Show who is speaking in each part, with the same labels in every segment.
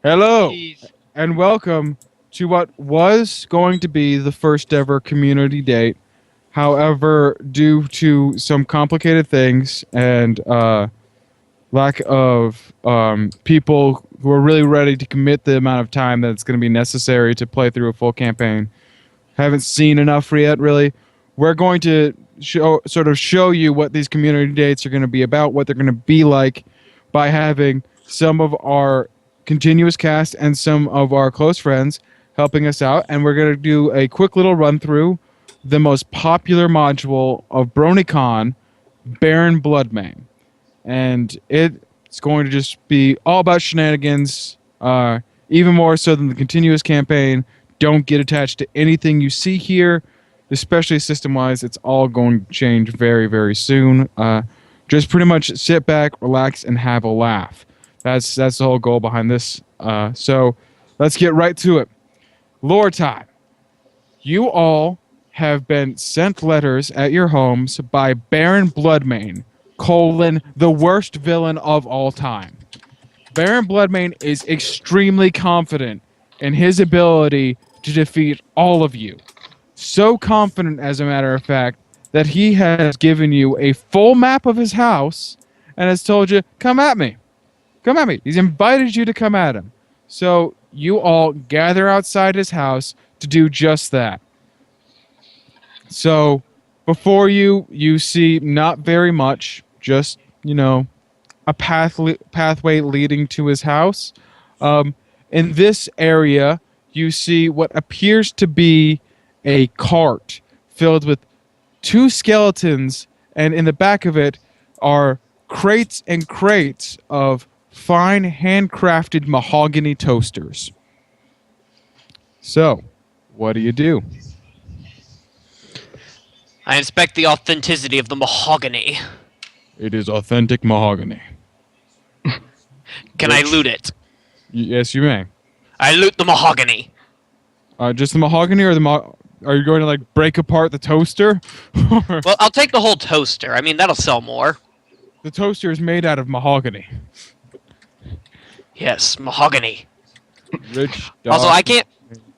Speaker 1: Hello,
Speaker 2: Jeez.
Speaker 1: and welcome to what was going to be the first ever community date. However, due to some complicated things and lack of people who are really ready to commit the amount of time that it's going to be necessary to play through a full campaign, haven't seen enough yet, really. We're going to show you what these community dates are going to be about, what they're going to be like, by having some of our continuous cast and some of our close friends helping us out, and we're going to do a quick little run through the most popular module of BronyCon, Baron Bloodmane, and it's going to just be all about shenanigans, even more so than the continuous campaign. Don't get attached to anything you see here, especially system-wise. It's all going to change very, very soon. Just pretty much sit back, relax, and have a laugh. That's the whole goal behind this. So let's get right to it. Lore time. You all have been sent letters at your homes by Baron Bloodmane, the worst villain of all time. Baron Bloodmane is extremely confident in his ability to defeat all of you. So confident, as a matter of fact, that he has given you a full map of his house and has told you, come at me. Come at me. He's invited you to come at him. So you all gather outside his house to do just that. So before you see not very much, just, a pathway leading to his house. In this area, you see what appears to be a cart filled with two skeletons, and in the back of it are crates and crates of fine handcrafted mahogany toasters. So, what do you do?
Speaker 2: I inspect the authenticity of the mahogany.
Speaker 1: It is authentic mahogany.
Speaker 2: Can I loot it?
Speaker 1: Yes, you may.
Speaker 2: I loot the mahogany.
Speaker 1: Just the mahogany, or are you going to break apart the toaster?
Speaker 2: Well, I'll take the whole toaster. I mean, that'll sell more.
Speaker 1: The toaster is made out of mahogany.
Speaker 2: Yes, mahogany.
Speaker 1: Rich dog.
Speaker 2: Also, I can't.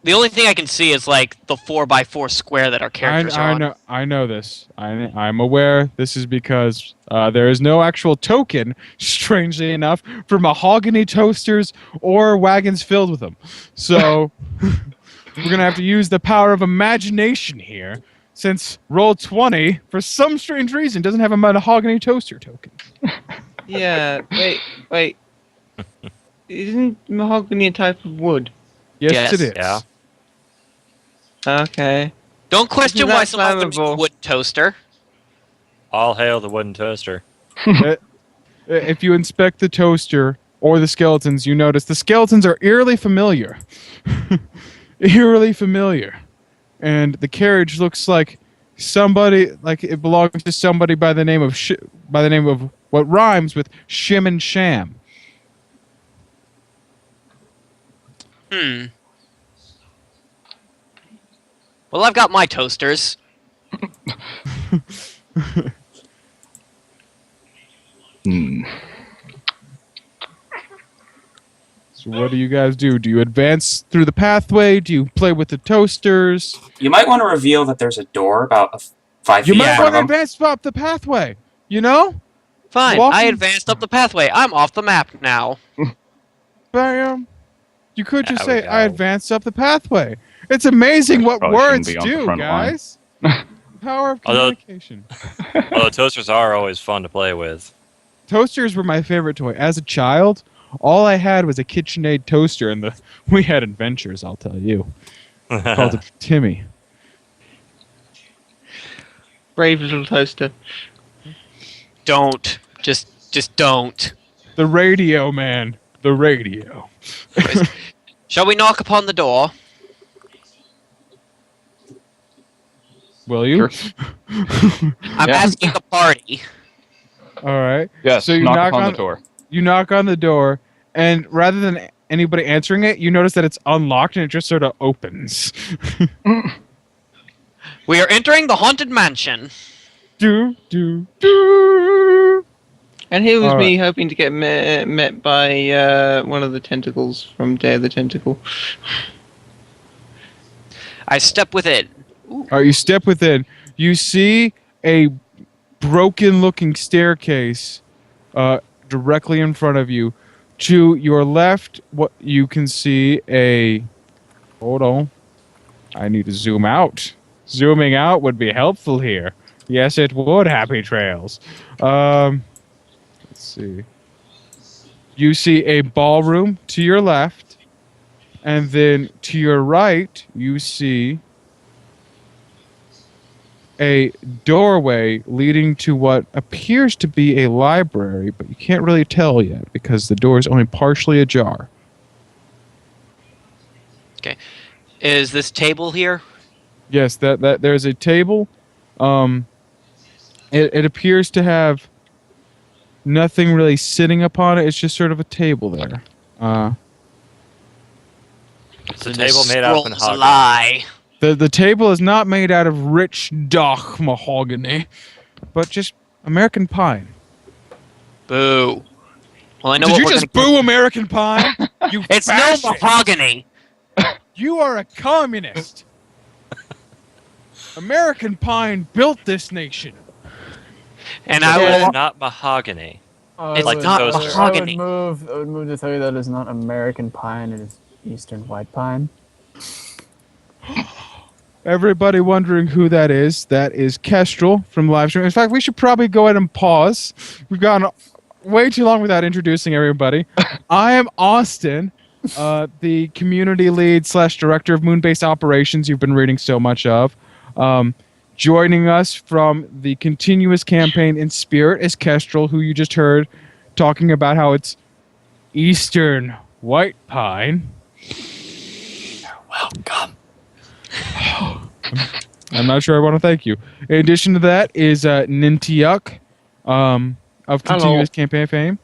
Speaker 2: The only thing I can see is the 4x4 square that our characters are on.
Speaker 1: I know this. I'm aware. This is because there is no actual token, strangely enough, for mahogany toasters or wagons filled with them. So we're going to have to use the power of imagination here, since Roll20, for some strange reason, doesn't have a mahogany toaster token.
Speaker 3: Yeah, wait. Isn't mahogany a type of wood?
Speaker 1: Yes, it is.
Speaker 4: Yeah.
Speaker 3: Okay.
Speaker 2: Don't question
Speaker 3: Isn't
Speaker 2: why
Speaker 3: that
Speaker 2: someone would
Speaker 3: flammable?
Speaker 2: make a wood toaster.
Speaker 4: All hail the wooden toaster.
Speaker 1: If you inspect the toaster or the skeletons, you notice the skeletons are eerily familiar. Eerily familiar. And the carriage looks like it belongs to somebody by the name of what rhymes with Shim and Sham.
Speaker 2: Well, I've got my toasters.
Speaker 1: So what do you guys do? Do you advance through the pathway? Do you play with the toasters?
Speaker 5: You might want to reveal that there's a door about 5
Speaker 1: You
Speaker 5: feet in
Speaker 1: might
Speaker 5: front
Speaker 1: want to
Speaker 5: of them.
Speaker 1: advance up the pathway. You know?
Speaker 2: Fine,
Speaker 1: Walking-
Speaker 2: I advanced up the pathway. I'm off the map now.
Speaker 1: Bam. You could just
Speaker 4: There we
Speaker 1: say, I
Speaker 4: go.
Speaker 1: advanced up the pathway. It's amazing what
Speaker 6: Probably
Speaker 1: words
Speaker 6: shouldn't be on the
Speaker 1: do,
Speaker 6: front line.
Speaker 1: guys. Power of
Speaker 4: Although-
Speaker 1: communication.
Speaker 4: Although toasters are always fun to play with.
Speaker 1: Toasters were my favorite toy. As a child, all I had was a KitchenAid toaster, and we had adventures, I'll tell you. Called it Timmy.
Speaker 3: Brave little toaster.
Speaker 2: Don't. Just don't.
Speaker 1: The radio, man. The radio.
Speaker 2: Shall we knock upon the door?
Speaker 1: Will you?
Speaker 6: Sure.
Speaker 2: I'm
Speaker 6: Yeah.
Speaker 2: asking the party.
Speaker 1: All right.
Speaker 6: Yes,
Speaker 1: So you
Speaker 6: knock
Speaker 1: knock
Speaker 6: upon
Speaker 1: on-
Speaker 6: the door.
Speaker 1: You knock on the door, and rather than anybody answering it, you notice that it's unlocked and it just sort of opens.
Speaker 2: We are entering the haunted mansion.
Speaker 1: Do, do, do.
Speaker 3: And here was
Speaker 1: All
Speaker 3: me hoping to get met by one of the tentacles from Day of the Tentacle.
Speaker 2: I step within.
Speaker 1: All right, you step within. You see a broken-looking staircase directly in front of you. To your left, what you can see a. Hold on. I need to zoom out. Zooming out would be helpful here. Yes, it would. Happy trails. Let's see. You see a ballroom to your left, and then to your right, you see a doorway leading to what appears to be a library, but you can't really tell yet because the door is only partially ajar.
Speaker 2: Is this table here?
Speaker 1: Yes, that there's a table. It appears to have nothing really sitting upon it. It's just sort of a table there.
Speaker 4: It's a table made out of
Speaker 2: Scrolls
Speaker 4: mahogany.
Speaker 2: lie.
Speaker 1: The table is not made out of rich dark mahogany, but just American pine.
Speaker 2: Boo. Well, I know
Speaker 1: Did
Speaker 2: what
Speaker 1: you
Speaker 2: we're
Speaker 1: just
Speaker 2: gonna-
Speaker 1: boo American pine? You
Speaker 2: It's no
Speaker 1: fascist.
Speaker 2: mahogany.
Speaker 1: You are a communist. American pine built this nation.
Speaker 2: And
Speaker 4: But
Speaker 2: I
Speaker 4: it's
Speaker 2: will.
Speaker 4: not mahogany.
Speaker 2: It's
Speaker 4: like
Speaker 2: not
Speaker 4: the toaster.
Speaker 2: mahogany.
Speaker 6: I would move to tell you that it's not American pine, it is Eastern white pine.
Speaker 1: Everybody wondering who that is Kestrel from Livestream. In fact, we should probably go ahead and pause. We've gone way too long without introducing everybody. I am Austin, the community lead / director of Moonbase Operations you've been reading so much of. Joining us from the continuous campaign in spirit is Kestrel, who you just heard talking about how it's Eastern white pine.
Speaker 2: Welcome.
Speaker 1: I'm not sure I want to thank you. In addition to that is Nintiuk of continuous campaign fame.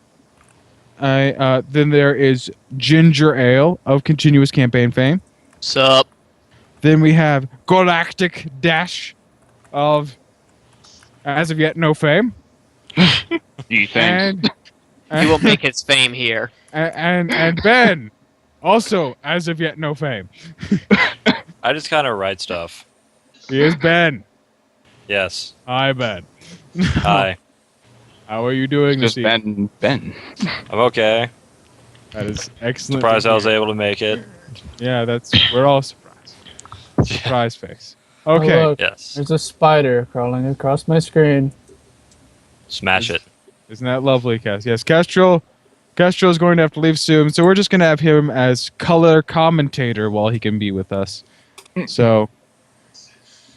Speaker 1: Then there is Ginger Ale of continuous campaign fame.
Speaker 2: Sup?
Speaker 1: Then we have Galactic Dash of as of yet no fame. And
Speaker 2: He will make his fame here.
Speaker 1: and Ben also as of yet no fame.
Speaker 4: I just kind of write stuff.
Speaker 1: He is Ben.
Speaker 4: Yes.
Speaker 1: Hi Ben.
Speaker 4: Hi.
Speaker 1: How are you doing this
Speaker 7: Just
Speaker 1: evening?
Speaker 7: Ben.
Speaker 4: I'm okay.
Speaker 1: That is excellent.
Speaker 4: Surprised
Speaker 1: to
Speaker 4: I was
Speaker 1: hear.
Speaker 4: able to make it.
Speaker 1: Yeah, we're all surprised. Surprise face.
Speaker 6: Oh,
Speaker 1: Okay.
Speaker 6: look,
Speaker 4: Yes.
Speaker 6: there's a spider crawling across my screen.
Speaker 4: Smash it.
Speaker 1: Isn't that lovely, Cass? Yes, Kestrel is going to have to leave soon, so we're just going to have him as color commentator while he can be with us. So,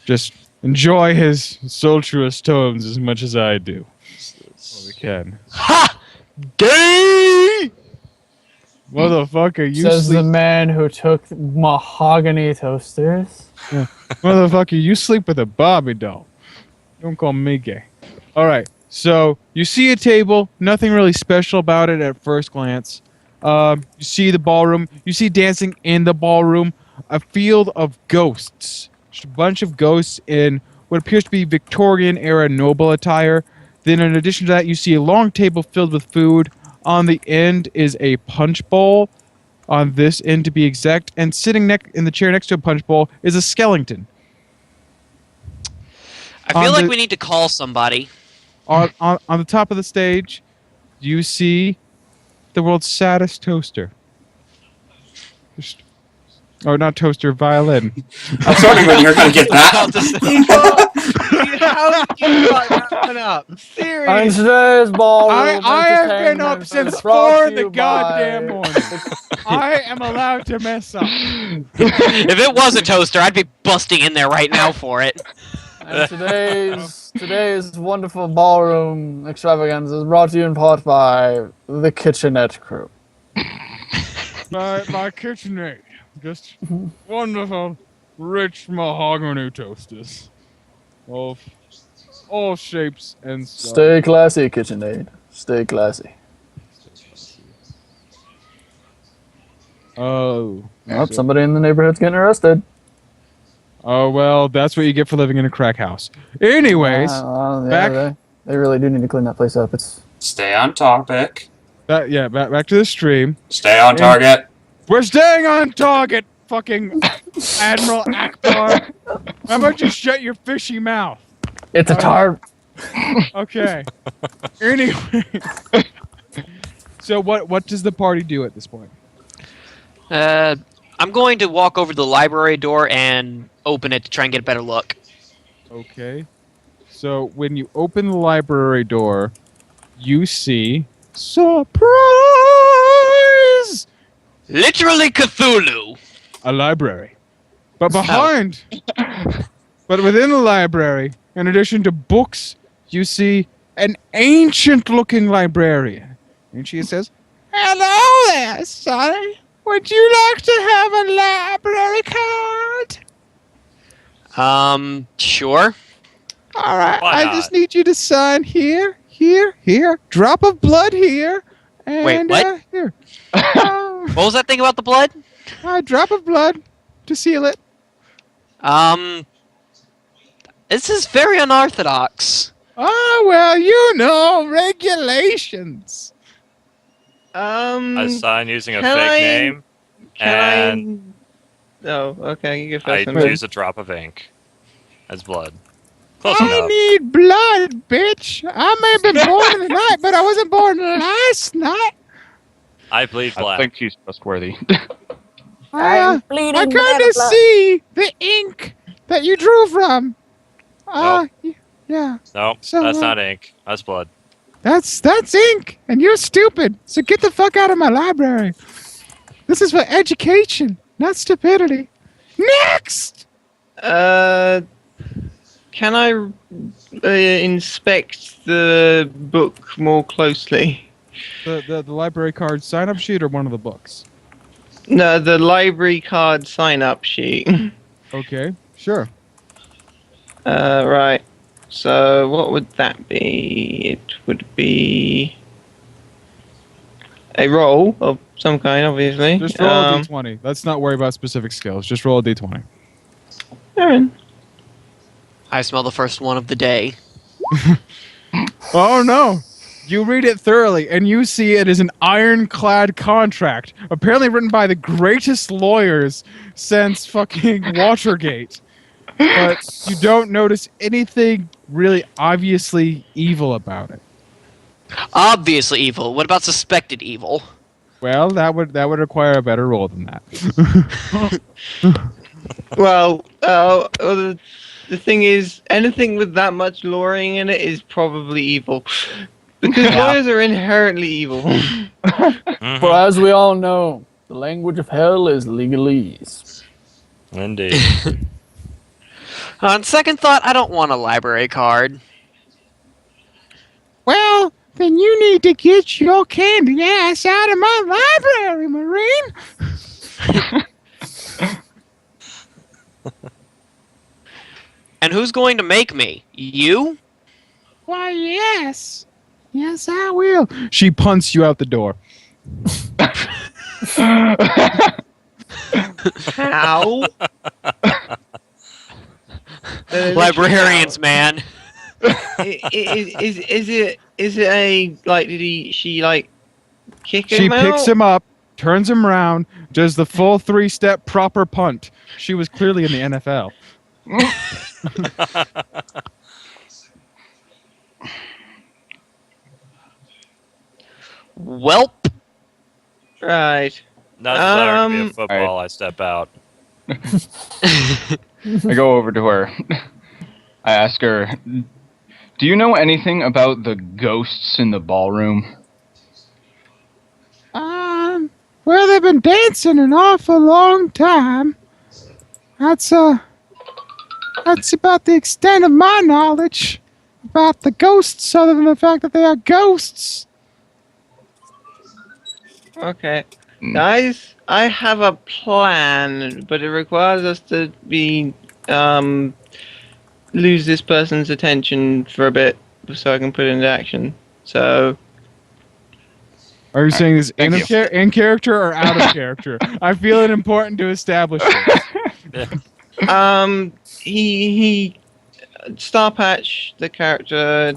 Speaker 1: just enjoy his sultruous tones as much as I do. Well, we can.
Speaker 2: Ha! Gay!
Speaker 1: Motherfucker, you
Speaker 6: Says the
Speaker 1: sleep.
Speaker 6: man who took mahogany toasters.
Speaker 1: Motherfucker, you sleep with a Barbie doll. Don't call me gay. All right. So you see a table, nothing really special about it at first glance. You see the ballroom. You see dancing in the ballroom a field of ghosts. Just a bunch of ghosts in what appears to be Victorian era noble attire. Then in addition to that, you see a long table filled with food. On the end is a punch bowl. On this end, to be exact, and sitting in the chair next to a punch bowl is a skeleton.
Speaker 2: I feel
Speaker 1: On
Speaker 2: like
Speaker 1: the-
Speaker 2: we need to call somebody.
Speaker 1: On the top of the stage, you see the world's saddest toaster. Or not toaster, violin.
Speaker 5: I was wondering when you were going to get that.
Speaker 3: How did you fuck that one up?
Speaker 6: And
Speaker 3: Seriously.
Speaker 6: today's ballroom
Speaker 1: I have been up
Speaker 6: entertainment
Speaker 1: since
Speaker 6: is brought
Speaker 1: 4
Speaker 6: to
Speaker 1: in the
Speaker 6: you
Speaker 1: goddamn
Speaker 6: by-
Speaker 1: morning. I am allowed to mess up.
Speaker 2: If it was a toaster, I'd be busting in there right now for it.
Speaker 6: And today's wonderful ballroom extravaganza is brought to you in part by the Kitchenette crew.
Speaker 1: My KitchenAid. Just wonderful, rich mahogany toasters. Of all shapes and sizes.
Speaker 6: Stay classy, KitchenAid. Stay classy.
Speaker 1: Oh.
Speaker 6: Yep, somebody in the neighborhood's getting arrested.
Speaker 1: Oh, well, that's what you get for living in a crack house. Anyways,
Speaker 6: Yeah,
Speaker 1: back-
Speaker 6: they really do need to clean that place up. It's
Speaker 5: Stay on topic.
Speaker 1: Back to the stream.
Speaker 5: Stay on target.
Speaker 1: We're staying on target, fucking Admiral Akbar. How about you shut your fishy mouth?
Speaker 6: It's a tarp.
Speaker 1: Okay. Anyway. So what does the party do at this point?
Speaker 2: I'm going to walk over to the library door and open it to try and get a better look.
Speaker 1: Okay. So when you open the library door, you see surprise!
Speaker 2: Literally Cthulhu.
Speaker 1: A library. But behind, but within the library, in addition to books, you see an ancient-looking librarian. And she says, "Hello there, son. Would you like to have a library card?"
Speaker 2: Sure.
Speaker 1: All right,
Speaker 4: Why
Speaker 1: I
Speaker 4: not?
Speaker 1: just need you to sign here, here. Drop of blood here. And,
Speaker 2: Wait, what?
Speaker 1: Here.
Speaker 2: What was that thing about the blood?
Speaker 1: A drop of blood to seal it.
Speaker 2: This is very unorthodox.
Speaker 1: Oh, well, you know, regulations.
Speaker 4: I sign using a
Speaker 3: can
Speaker 4: fake
Speaker 3: I-
Speaker 4: name, and
Speaker 3: Oh, okay. You go
Speaker 4: I
Speaker 3: first. then.
Speaker 4: use a drop of ink as blood. Close
Speaker 1: I
Speaker 4: enough.
Speaker 1: need blood, bitch. I may have been born in the night, but I wasn't born last night.
Speaker 4: I bleed
Speaker 7: I
Speaker 4: black.
Speaker 7: think she's trustworthy.
Speaker 1: I
Speaker 8: bleeding.
Speaker 1: kind of see the ink that you drew from. Yeah,
Speaker 4: No,
Speaker 1: So,
Speaker 4: that's not ink. That's blood.
Speaker 1: that's ink, and you're stupid. So get the fuck out of my library. This is for education, not stupidity. Next.
Speaker 3: Can I inspect the book more closely?
Speaker 1: The library card sign-up sheet or one of the books?
Speaker 3: No, the library card sign-up sheet.
Speaker 1: Okay, sure.
Speaker 3: Right. So what would that be? It would be a roll of some kind, obviously.
Speaker 1: Just roll a d20. Let's not worry about specific skills. Just roll a d20.
Speaker 3: Aaron.
Speaker 2: I smell the first one of the day.
Speaker 1: Oh no! You read it thoroughly, and you see it is an ironclad contract, apparently written by the greatest lawyers since fucking Watergate. But you don't notice anything really obviously evil about it.
Speaker 2: Obviously evil. What about suspected evil?
Speaker 1: Well, that would require a better roll than that.
Speaker 3: Well, the thing is, anything with that much luring in it is probably evil. Because lawyers are inherently evil.
Speaker 4: Mhm.
Speaker 6: For as we all know, the language of hell is legalese.
Speaker 4: Indeed.
Speaker 2: On second thought, I don't want a library card.
Speaker 1: Well, then you need to get your candy ass out of my library, Marine.
Speaker 2: And who's going to make me? You?
Speaker 1: Why, yes. Yes, I will. She punts you out the door.
Speaker 3: How?
Speaker 2: Librarians, man.
Speaker 3: Is it a like? She like kick him
Speaker 1: She
Speaker 3: out?
Speaker 1: picks him up, turns him around, does the full 3-step proper punt. She was clearly in the NFL.
Speaker 2: Welp.
Speaker 3: Right.
Speaker 4: Not desiring to be a
Speaker 3: Um,
Speaker 4: football, I step out.
Speaker 7: I go over to her. I ask her, "Do you know anything about the ghosts in the ballroom?"
Speaker 1: Well, they've been dancing an awful long time. That's about the extent of my knowledge about the ghosts, other than the fact that they are ghosts.
Speaker 3: Okay. Guys, I have a plan, but it requires us to lose this person's attention for a bit so I can put it into action. So,
Speaker 1: Are you saying this in,
Speaker 7: Thank you.
Speaker 1: in character or out of character? I feel it important to establish this.
Speaker 3: he Starpatch, the character,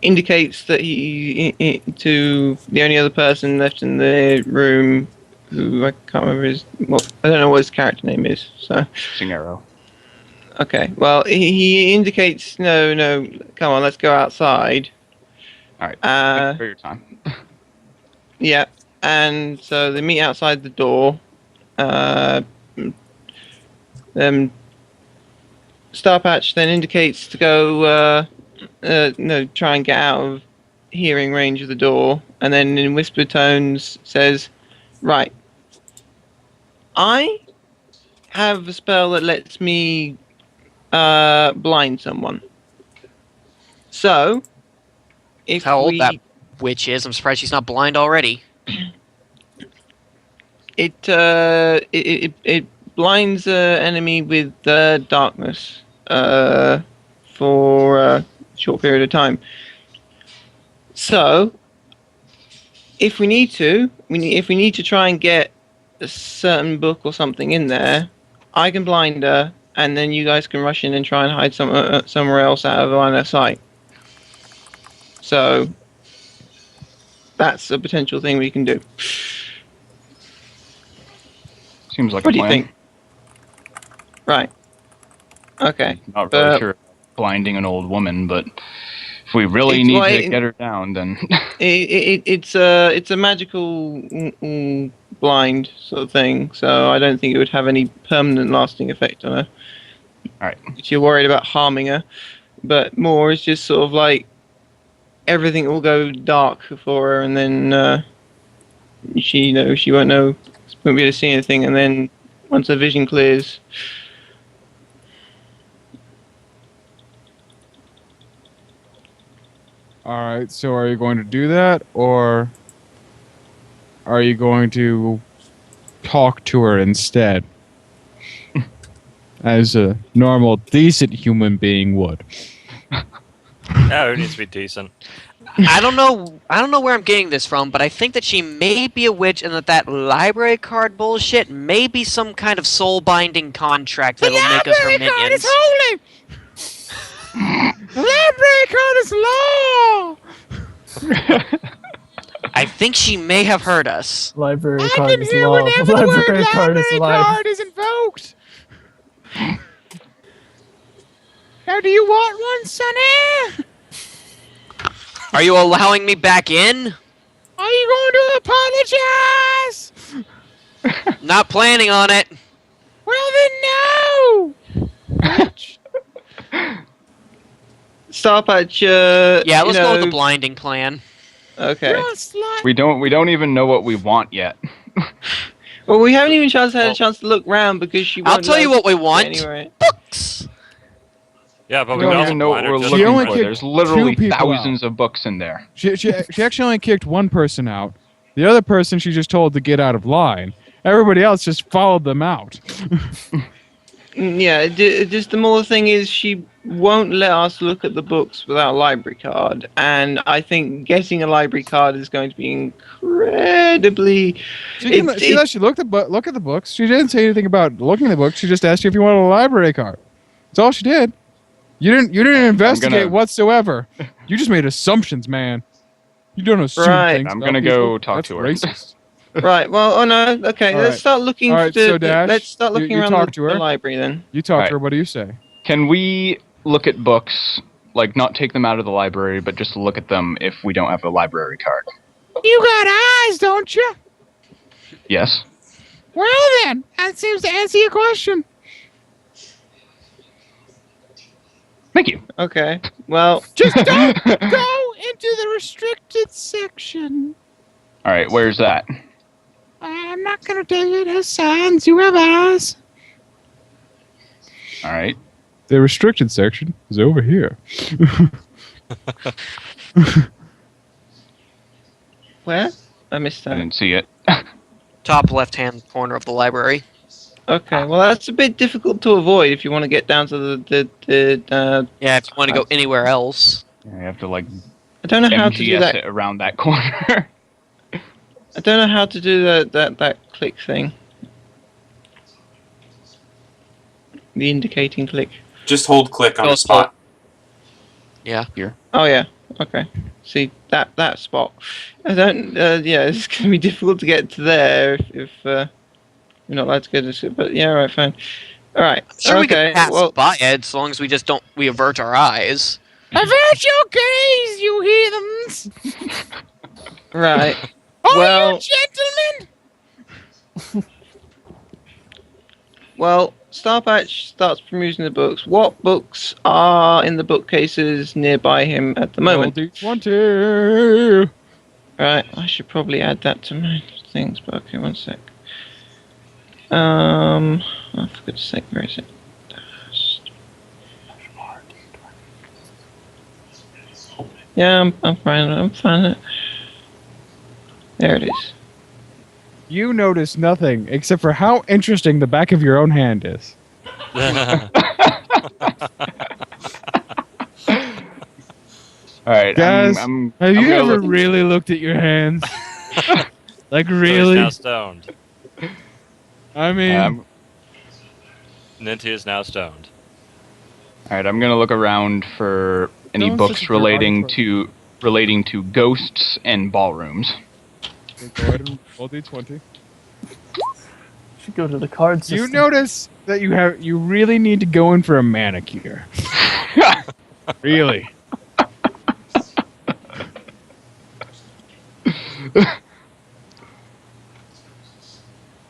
Speaker 3: indicates that to the only other person left in the room, who I can't remember I don't know what his character name is. So
Speaker 7: Singero.
Speaker 3: okay, well he indicates no, come on, let's go outside.
Speaker 7: All right. Thanks for your time.
Speaker 3: Yeah, and so they meet outside the door. Starpatch then indicates to go, try and get out of hearing range of the door, and then in whispered tones says, "Right, I have a spell that lets me blind someone. So, if
Speaker 2: How old
Speaker 3: we,
Speaker 2: that witch is, I'm surprised she's not blind already.
Speaker 3: it blinds enemy with darkness for a short period of time. So, if we need to, if we need to try and get a certain book or something in there, I can blind her, and then you guys can rush in and try and hide somewhere else out of line of sight. So, that's a potential thing we can do.
Speaker 7: Seems like
Speaker 3: What
Speaker 7: a
Speaker 3: do you
Speaker 7: plan.
Speaker 3: think? Right. Okay.
Speaker 7: Not really sure blinding an old woman, but if we really need to get her down, then
Speaker 3: it's a magical blind sort of thing, so I don't think it would have any permanent lasting effect on her.
Speaker 7: Alright.
Speaker 3: If you're worried about harming her, but more it's just sort of like everything will go dark for her, and then she won't be able to see anything, and then once her vision clears.
Speaker 1: Alright, so are you going to do that, or are you going to talk to her instead? As a normal, decent human being would.
Speaker 4: Yeah, who needs to be decent?
Speaker 2: I don't know where I'm getting this from, but I think that she may be a witch, and that library card bullshit may be some kind of soul binding contract that'll make us her minions.
Speaker 1: Card is holy! The library card is law!
Speaker 2: I think she may have heard us.
Speaker 6: Library card is law. Library card is life.
Speaker 1: Card is invoked. Now, do you want one, Sonny?
Speaker 2: Are you allowing me back in?
Speaker 1: Are you going to apologize?
Speaker 2: Not planning on it.
Speaker 1: Well, then no.
Speaker 3: Starpatch,
Speaker 2: Yeah, let's go with the blinding plan.
Speaker 3: Okay.
Speaker 7: we don't even know what we want yet.
Speaker 3: Well, we haven't even had a chance to look round because she won't
Speaker 2: I'll tell
Speaker 3: let
Speaker 2: you
Speaker 3: us
Speaker 2: what we
Speaker 3: get
Speaker 2: want.
Speaker 3: anywhere.
Speaker 2: Books.
Speaker 4: Yeah, but
Speaker 7: We
Speaker 4: we
Speaker 7: don't
Speaker 4: also
Speaker 7: even know what
Speaker 4: blind her
Speaker 7: we're
Speaker 4: just
Speaker 7: looking
Speaker 1: only
Speaker 7: for.
Speaker 1: kicked
Speaker 7: There's literally
Speaker 1: 2 people
Speaker 7: thousands of books in there.
Speaker 1: She actually only kicked one person out. The other person she just told to get out of line. Everybody else just followed them out.
Speaker 3: Yeah, just the more thing is she won't let us look at the books without a library card, and I think getting a library card is going to be incredibly.
Speaker 1: She let you look at the books. She didn't say anything about looking at the books. She just asked you if you wanted a library card. That's all she did. You didn't investigate whatsoever. You just made assumptions, man. You don't assume
Speaker 3: Right.
Speaker 1: things.
Speaker 7: I'm
Speaker 1: about
Speaker 7: gonna
Speaker 1: people.
Speaker 7: go talk
Speaker 1: That's
Speaker 7: to her.
Speaker 1: racist.
Speaker 3: Right. Well, oh no. Okay,
Speaker 1: All
Speaker 3: let's
Speaker 1: right.
Speaker 3: start looking.
Speaker 1: All right, so Dash,
Speaker 3: let's start looking
Speaker 1: you
Speaker 3: around
Speaker 1: talk to her?
Speaker 3: the library then.
Speaker 1: You talk
Speaker 7: Right.
Speaker 1: to her. What do you say?
Speaker 7: Can we look at books, like not take them out of the library, but just look at them if we don't have a library card?
Speaker 1: You got eyes, don't you?
Speaker 7: Yes.
Speaker 1: Well then, that seems to answer your question.
Speaker 7: Thank you.
Speaker 3: Okay. Well,
Speaker 1: Just don't go into the restricted section.
Speaker 7: All right, where's that?
Speaker 1: I'm not gonna tell you. It has signs. You have eyes.
Speaker 7: All right.
Speaker 1: The restricted section is over here.
Speaker 3: where? I missed
Speaker 7: I
Speaker 3: that.
Speaker 7: didn't see it.
Speaker 2: Top left-hand corner of the library.
Speaker 3: Okay. Well, that's a bit difficult to avoid if you want to get down to the
Speaker 2: Yeah, if you want to go anywhere else.
Speaker 7: I have to like
Speaker 3: I don't know how to do
Speaker 7: MGS
Speaker 3: that.
Speaker 7: it around that corner.
Speaker 3: I don't know how to do that click thing. The indicating click.
Speaker 5: Just hold click on
Speaker 2: Go
Speaker 5: the spot.
Speaker 2: Yeah.
Speaker 3: Oh yeah. Okay. See that spot. I don't. Yeah, it's gonna be difficult to get to there if we're not allowed to go to. But yeah, right, fine. All right.
Speaker 2: Sure, we
Speaker 3: Okay.
Speaker 2: can pass
Speaker 3: Well,
Speaker 2: by it as long as we just don't avert our eyes.
Speaker 1: Avert your gaze, you heathens!
Speaker 3: right.
Speaker 1: Oh,
Speaker 3: Well-
Speaker 1: you gentlemen!
Speaker 3: Well, Starpatch starts perusing the books. What books are in the bookcases nearby him at the moment?
Speaker 1: D20.
Speaker 3: Right. I should probably add that to my things. But okay, one sec. Oh, for goodness sake, where is it? Yeah, I'm fine. I'm fine. There it is.
Speaker 1: You notice nothing except for how interesting the back of your own hand is.
Speaker 7: All right,
Speaker 1: Guys,
Speaker 7: I'm
Speaker 1: Have you
Speaker 7: gonna
Speaker 1: ever
Speaker 7: look-
Speaker 1: really looked at your hands? Like
Speaker 4: So he's
Speaker 1: really?
Speaker 4: now stoned.
Speaker 1: I mean,
Speaker 4: Ninty is now stoned.
Speaker 7: All right, I'm gonna look around for any
Speaker 6: Don't
Speaker 7: books
Speaker 6: sit your
Speaker 7: relating
Speaker 6: arms
Speaker 7: to ghosts and ballrooms.
Speaker 1: go ahead and roll D20.
Speaker 6: Should go to the card system.
Speaker 1: You notice that you really need to go in for a manicure. Really?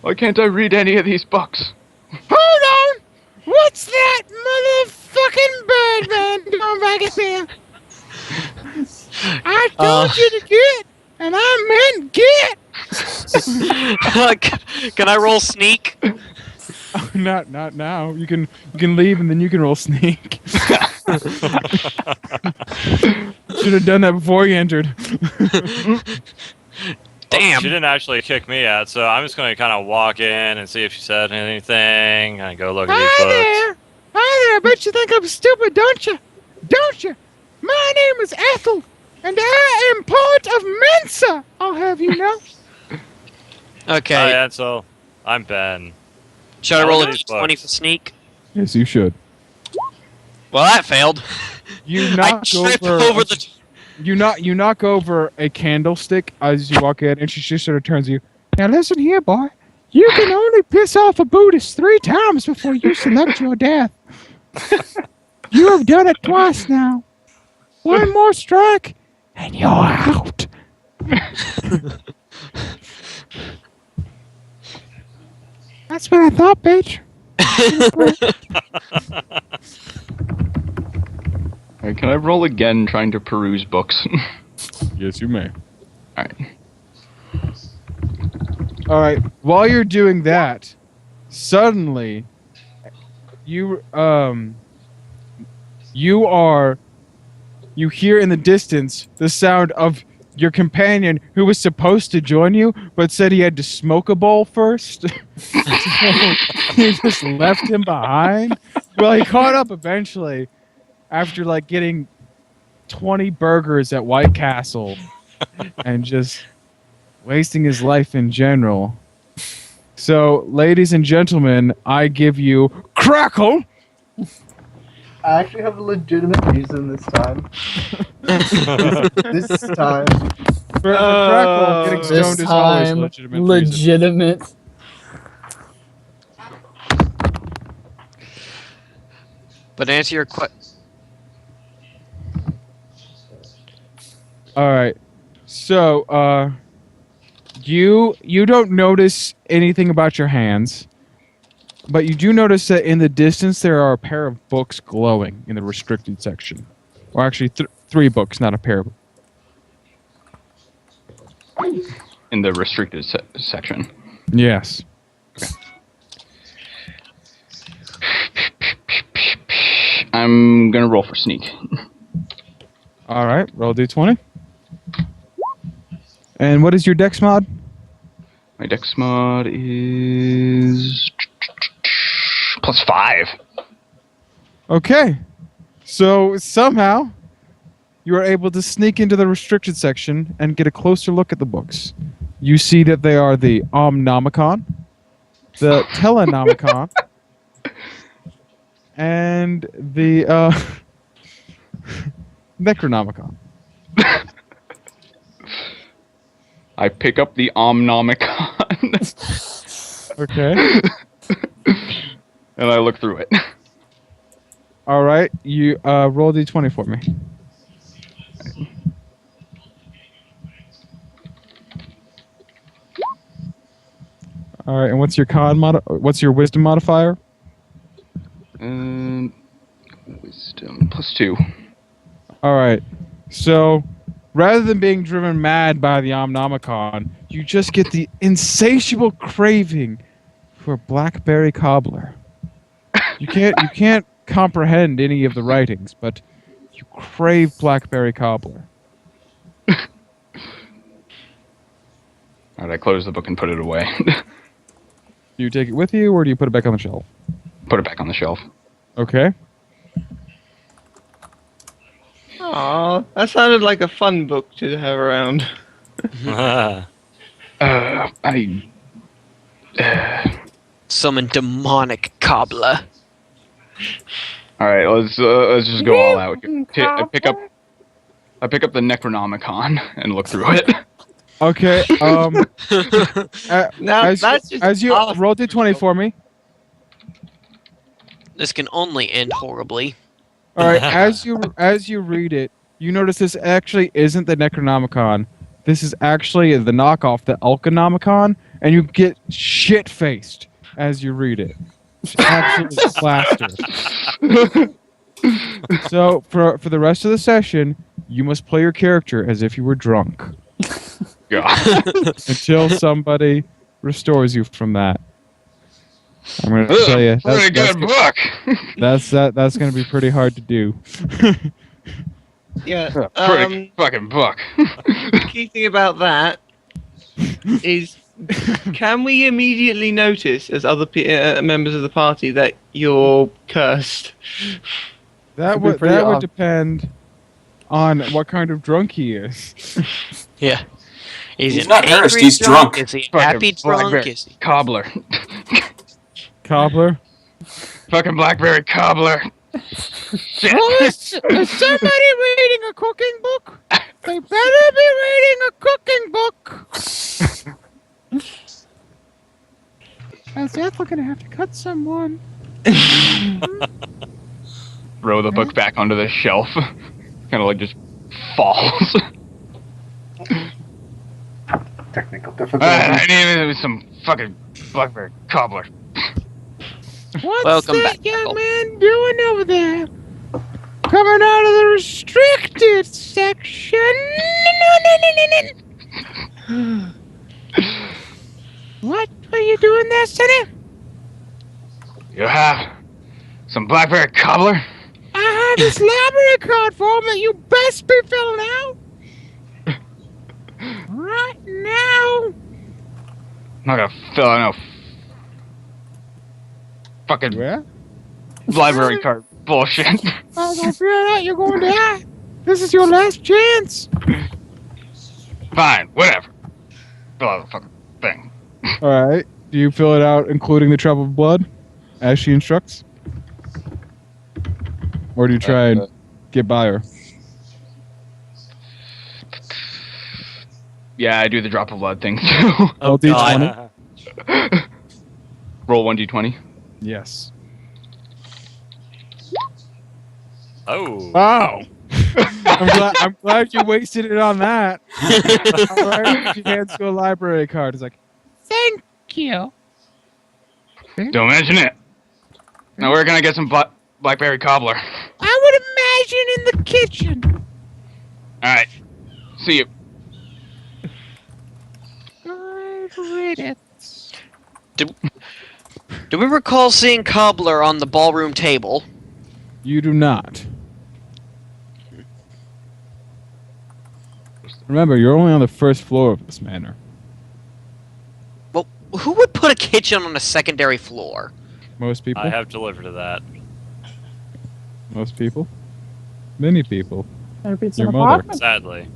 Speaker 7: Why can't I read any of these books?
Speaker 1: Hold on! What's that motherfucking bird man doing back up here? I told you to get, and I meant get.
Speaker 2: Can I roll sneak?
Speaker 1: Not now. You can leave and then you can roll sneak. Should have done that before you entered.
Speaker 2: Damn.
Speaker 4: She didn't actually kick me out, so I'm just going to kind of walk in and see if she said anything, and go look at these books.
Speaker 1: Hi there! I bet you think I'm stupid, don't you? Don't you? My name is Ethel, and I am part of Mensa. I'll have you know.
Speaker 2: Okay.
Speaker 4: Hi, Ansel. I'm Ben.
Speaker 2: Should I roll a
Speaker 4: These
Speaker 2: d20
Speaker 4: books.
Speaker 2: for sneak?
Speaker 1: Yes, you should.
Speaker 2: Well, that failed.
Speaker 1: You
Speaker 2: I
Speaker 1: knock
Speaker 2: tripped
Speaker 1: over.
Speaker 2: over the.
Speaker 1: You knock over a candlestick as you walk in, and she just sort of turns to you. Now listen here, boy. You can only piss off a Buddhist 3 times before you select your death. You have done it twice now. One more strike, and you're out. That's what I thought, bitch.
Speaker 7: All right, can I roll again trying to peruse books?
Speaker 1: Yes, you may.
Speaker 7: All right.
Speaker 1: All right. While you're doing that, suddenly, you hear in the distance the sound of your companion who was supposed to join you, but said he had to smoke a bowl first. So you just left him behind. Well, he caught up eventually after like getting 20 burgers at White Castle and just wasting his life in general. So, ladies and gentlemen, I give you Crackle.
Speaker 8: I actually have a legitimate reason this time. This time.
Speaker 1: For Crackle, getting
Speaker 6: This
Speaker 1: stoned is always a
Speaker 6: time,
Speaker 1: legitimate reason.
Speaker 6: legitimate.
Speaker 2: But to answer your question.
Speaker 1: All right. So, you don't notice anything about your hands, but you do notice that in the distance there are a pair of books glowing in the restricted section. Or actually, 3 books, not a pair.
Speaker 7: In the restricted section.
Speaker 1: Yes.
Speaker 7: I'm gonna roll for sneak.
Speaker 1: All right. Roll D20. And what is your dex mod?
Speaker 7: My dex mod is +5.
Speaker 1: Okay. So somehow you are able to sneak into the restricted section and get a closer look at the books. You see that they are the Omnomicon, the Telenomicon, and the Necronomicon.
Speaker 7: I pick up the Omnomicon.
Speaker 1: Okay.
Speaker 7: And I look through it.
Speaker 1: All right. You roll d20 for me. All right. And what's your what's your wisdom modifier?
Speaker 7: Wisdom +2.
Speaker 1: All right. So, rather than being driven mad by the Omnomicon, you just get the insatiable craving for blackberry cobbler. You can't comprehend any of the writings, but you crave blackberry cobbler.
Speaker 7: Alright, I close the book and put it away.
Speaker 1: Do you take it with you, or do you put it back on the shelf?
Speaker 7: Put it back on the shelf.
Speaker 1: Okay.
Speaker 3: Aw, that sounded like a fun book to have around.
Speaker 2: Summon demonic cobbler.
Speaker 7: Alright, let's just go all out. I pick up the Necronomicon and look through it.
Speaker 1: Okay.
Speaker 3: Now, that's just
Speaker 1: as you
Speaker 3: awesome.
Speaker 1: roll d20 for me.
Speaker 2: This can only end horribly.
Speaker 1: All right. As you read it, you notice this actually isn't the Necronomicon. This is actually the knockoff, the Elkonomicon, and you get shit faced as you read it. It's absolutely plastered. So for the rest of the session, you must play your character as if you were drunk
Speaker 7: God.
Speaker 1: until somebody restores you from that. I'm gonna tell you
Speaker 7: Pretty good book.
Speaker 1: that's gonna be pretty hard to do.
Speaker 3: Yeah.
Speaker 7: Pretty fucking book.
Speaker 3: The key thing about that is, can we immediately notice as other members of the party that you're cursed?
Speaker 1: That would depend on what kind of drunk he is.
Speaker 2: Yeah.
Speaker 5: He's
Speaker 2: an
Speaker 5: not
Speaker 2: angry
Speaker 5: cursed, he's drunk.
Speaker 2: Is he
Speaker 7: Fucking
Speaker 2: happy drunk?
Speaker 7: blackberry
Speaker 2: Is he...
Speaker 7: cobbler.
Speaker 1: Cobbler.
Speaker 7: Fucking blackberry cobbler.
Speaker 1: Is somebody reading a cooking book? They better be reading a cooking book. Else we're gonna have to cut someone.
Speaker 7: Throw the book back onto the shelf. Kind of like just falls.
Speaker 8: Technical difficulty.
Speaker 7: I need some fucking blackberry cobbler.
Speaker 1: What's
Speaker 2: Welcome
Speaker 1: that
Speaker 2: back,
Speaker 1: young
Speaker 2: Michael.
Speaker 1: man doing over there? Coming out of the restricted section. What are you doing there, Sonny?
Speaker 7: You have some blackberry cobbler?
Speaker 1: I have this library card form that you best be filling out. Right now.
Speaker 7: I'm not gonna fill out no fucking
Speaker 1: Where?
Speaker 7: library card bullshit.
Speaker 1: I'm gonna figure it out. You're going to die. This is your last chance.
Speaker 7: Fine, whatever. Fill out the fucking thing.
Speaker 1: All right. Do you fill it out, including the drop of blood, as she instructs, or do you try and get by her?
Speaker 7: Yeah, I do the drop of blood thing too.
Speaker 1: Roll d20.
Speaker 7: Roll 1d20.
Speaker 1: Yes.
Speaker 4: Oh.
Speaker 1: Wow. I'm glad you wasted it on that. All right. She hands you a library card. It's like, thank you.
Speaker 7: Don't mention it. Now where can I get some blackberry cobbler?
Speaker 1: I would imagine in the kitchen.
Speaker 7: Alright. See you.
Speaker 1: I read it.
Speaker 2: Do we recall seeing cobbler on the ballroom table?
Speaker 1: You do not. Remember, you're only on the first floor of this manor.
Speaker 2: Well, who would put a kitchen on a secondary floor?
Speaker 1: Most people.
Speaker 4: I have delivered to that.
Speaker 1: Most people. Many people.
Speaker 6: It's
Speaker 1: Your
Speaker 6: an
Speaker 1: mother.
Speaker 6: apartment.
Speaker 4: Sadly.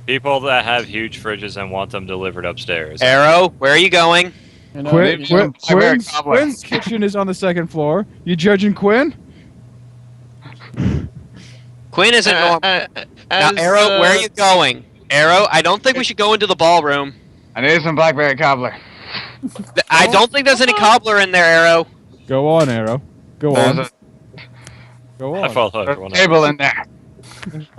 Speaker 4: People that have huge fridges and want them delivered upstairs.
Speaker 2: Arrow, where are you going?
Speaker 6: You know,
Speaker 1: Quinn's kitchen is on the second floor. You judging Quinn?
Speaker 2: Quinn isn't normal. Now, Arrow, where are you going? Arrow, I don't think we should go into the ballroom.
Speaker 7: I need some blackberry cobbler.
Speaker 2: I don't think there's any cobbler in there, Arrow.
Speaker 1: Go on, Arrow. Go
Speaker 7: There's
Speaker 1: on. Go
Speaker 4: I
Speaker 1: on.
Speaker 4: follow
Speaker 7: a
Speaker 4: everyone
Speaker 7: table
Speaker 4: else.
Speaker 7: in there.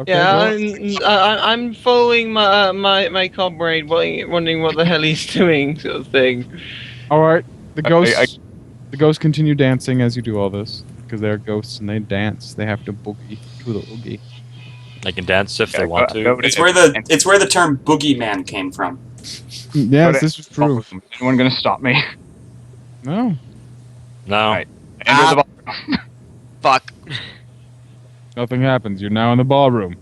Speaker 1: Okay,
Speaker 3: Yeah,
Speaker 1: go.
Speaker 3: I'm following my comrade, wondering what the hell he's doing, sort of thing.
Speaker 1: All right. The ghosts.
Speaker 7: I-
Speaker 1: The ghosts continue dancing as you do all this because they're ghosts and they dance. They have to boogie to the oogie.
Speaker 4: They can dance if they
Speaker 7: Yeah,
Speaker 4: want to.
Speaker 5: It's where the term boogeyman came from.
Speaker 1: Yes, this is true.
Speaker 7: Is anyone gonna stop me?
Speaker 1: No.
Speaker 4: No.
Speaker 7: Alright. Enter the ballroom.
Speaker 2: Fuck.
Speaker 1: Nothing happens. You're now in the ballroom.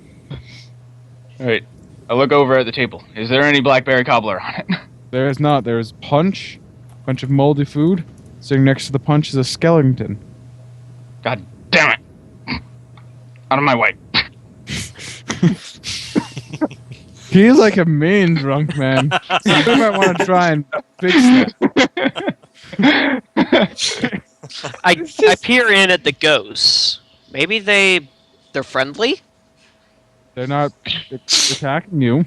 Speaker 7: Alright. I look over at the table. Is there any blackberry cobbler on it?
Speaker 1: There is not. There is punch, bunch of moldy food. Sitting next to the punch is a skeleton.
Speaker 7: God damn it! Out of my way.
Speaker 1: He's like a mean drunk man. So you might want to try and fix that.
Speaker 2: I peer in at the ghosts. Maybe they're friendly?
Speaker 1: They're not attacking you.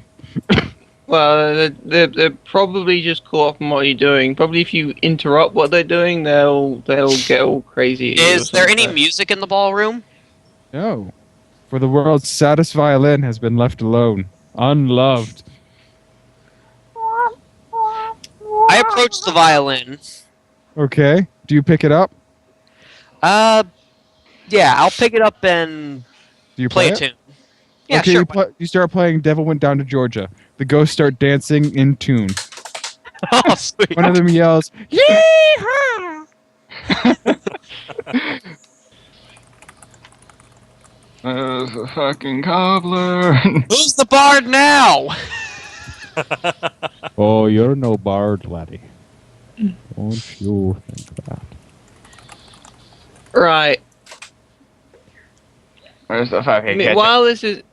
Speaker 3: Well, they're probably just caught up on what you're doing. Probably if you interrupt what they're doing, they'll get all crazy. at you or
Speaker 2: Is there any
Speaker 3: something.
Speaker 2: music in the ballroom?
Speaker 1: No. For the world's saddest violin has been left alone. Unloved.
Speaker 2: I approach the violin.
Speaker 1: Okay. Do you pick it up?
Speaker 2: Yeah, I'll pick it up and
Speaker 1: Do you
Speaker 2: play
Speaker 1: play
Speaker 2: a
Speaker 1: it?
Speaker 2: tune. Yeah,
Speaker 1: Okay,
Speaker 2: sure.
Speaker 1: you start playing Devil Went Down to Georgia. The ghosts start dancing in tune.
Speaker 2: Oh, sweet.
Speaker 1: One of them yells, "Yee-haw!"
Speaker 7: There's a fucking cobbler.
Speaker 2: Who's the bard now?
Speaker 1: Oh, you're no bard, laddie. Don't you think that?
Speaker 3: Right.
Speaker 7: Where's the fucking
Speaker 3: I mean,
Speaker 7: ketchup?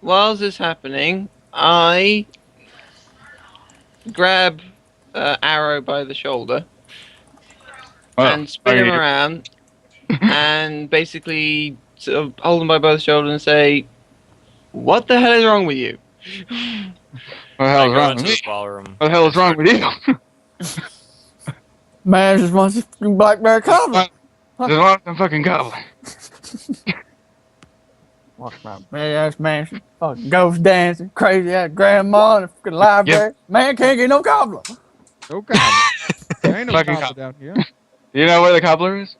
Speaker 3: while this is happening, I grab Arrow by the shoulder
Speaker 7: Oh,
Speaker 3: and spin him
Speaker 7: you-
Speaker 3: around, and basically sort of hold him by both shoulders and say, "What the hell is wrong with you?"
Speaker 7: What the
Speaker 4: I
Speaker 7: hell is
Speaker 4: go
Speaker 7: wrong
Speaker 4: into
Speaker 7: with me?
Speaker 4: the ballroom.
Speaker 7: What the hell is wrong with you?
Speaker 6: Man just wants a fucking blackberry cobbler.
Speaker 7: Just want some fucking cobbler.
Speaker 6: Watch my big ass mansion. Fucking ghost dancing, crazy ass grandma in a fucking library. Man can't get no cobbler.
Speaker 1: No cobbler. There ain't no
Speaker 7: Fucking
Speaker 1: cobbler
Speaker 7: cobbler.
Speaker 1: down here.
Speaker 7: Do you know where the cobbler is?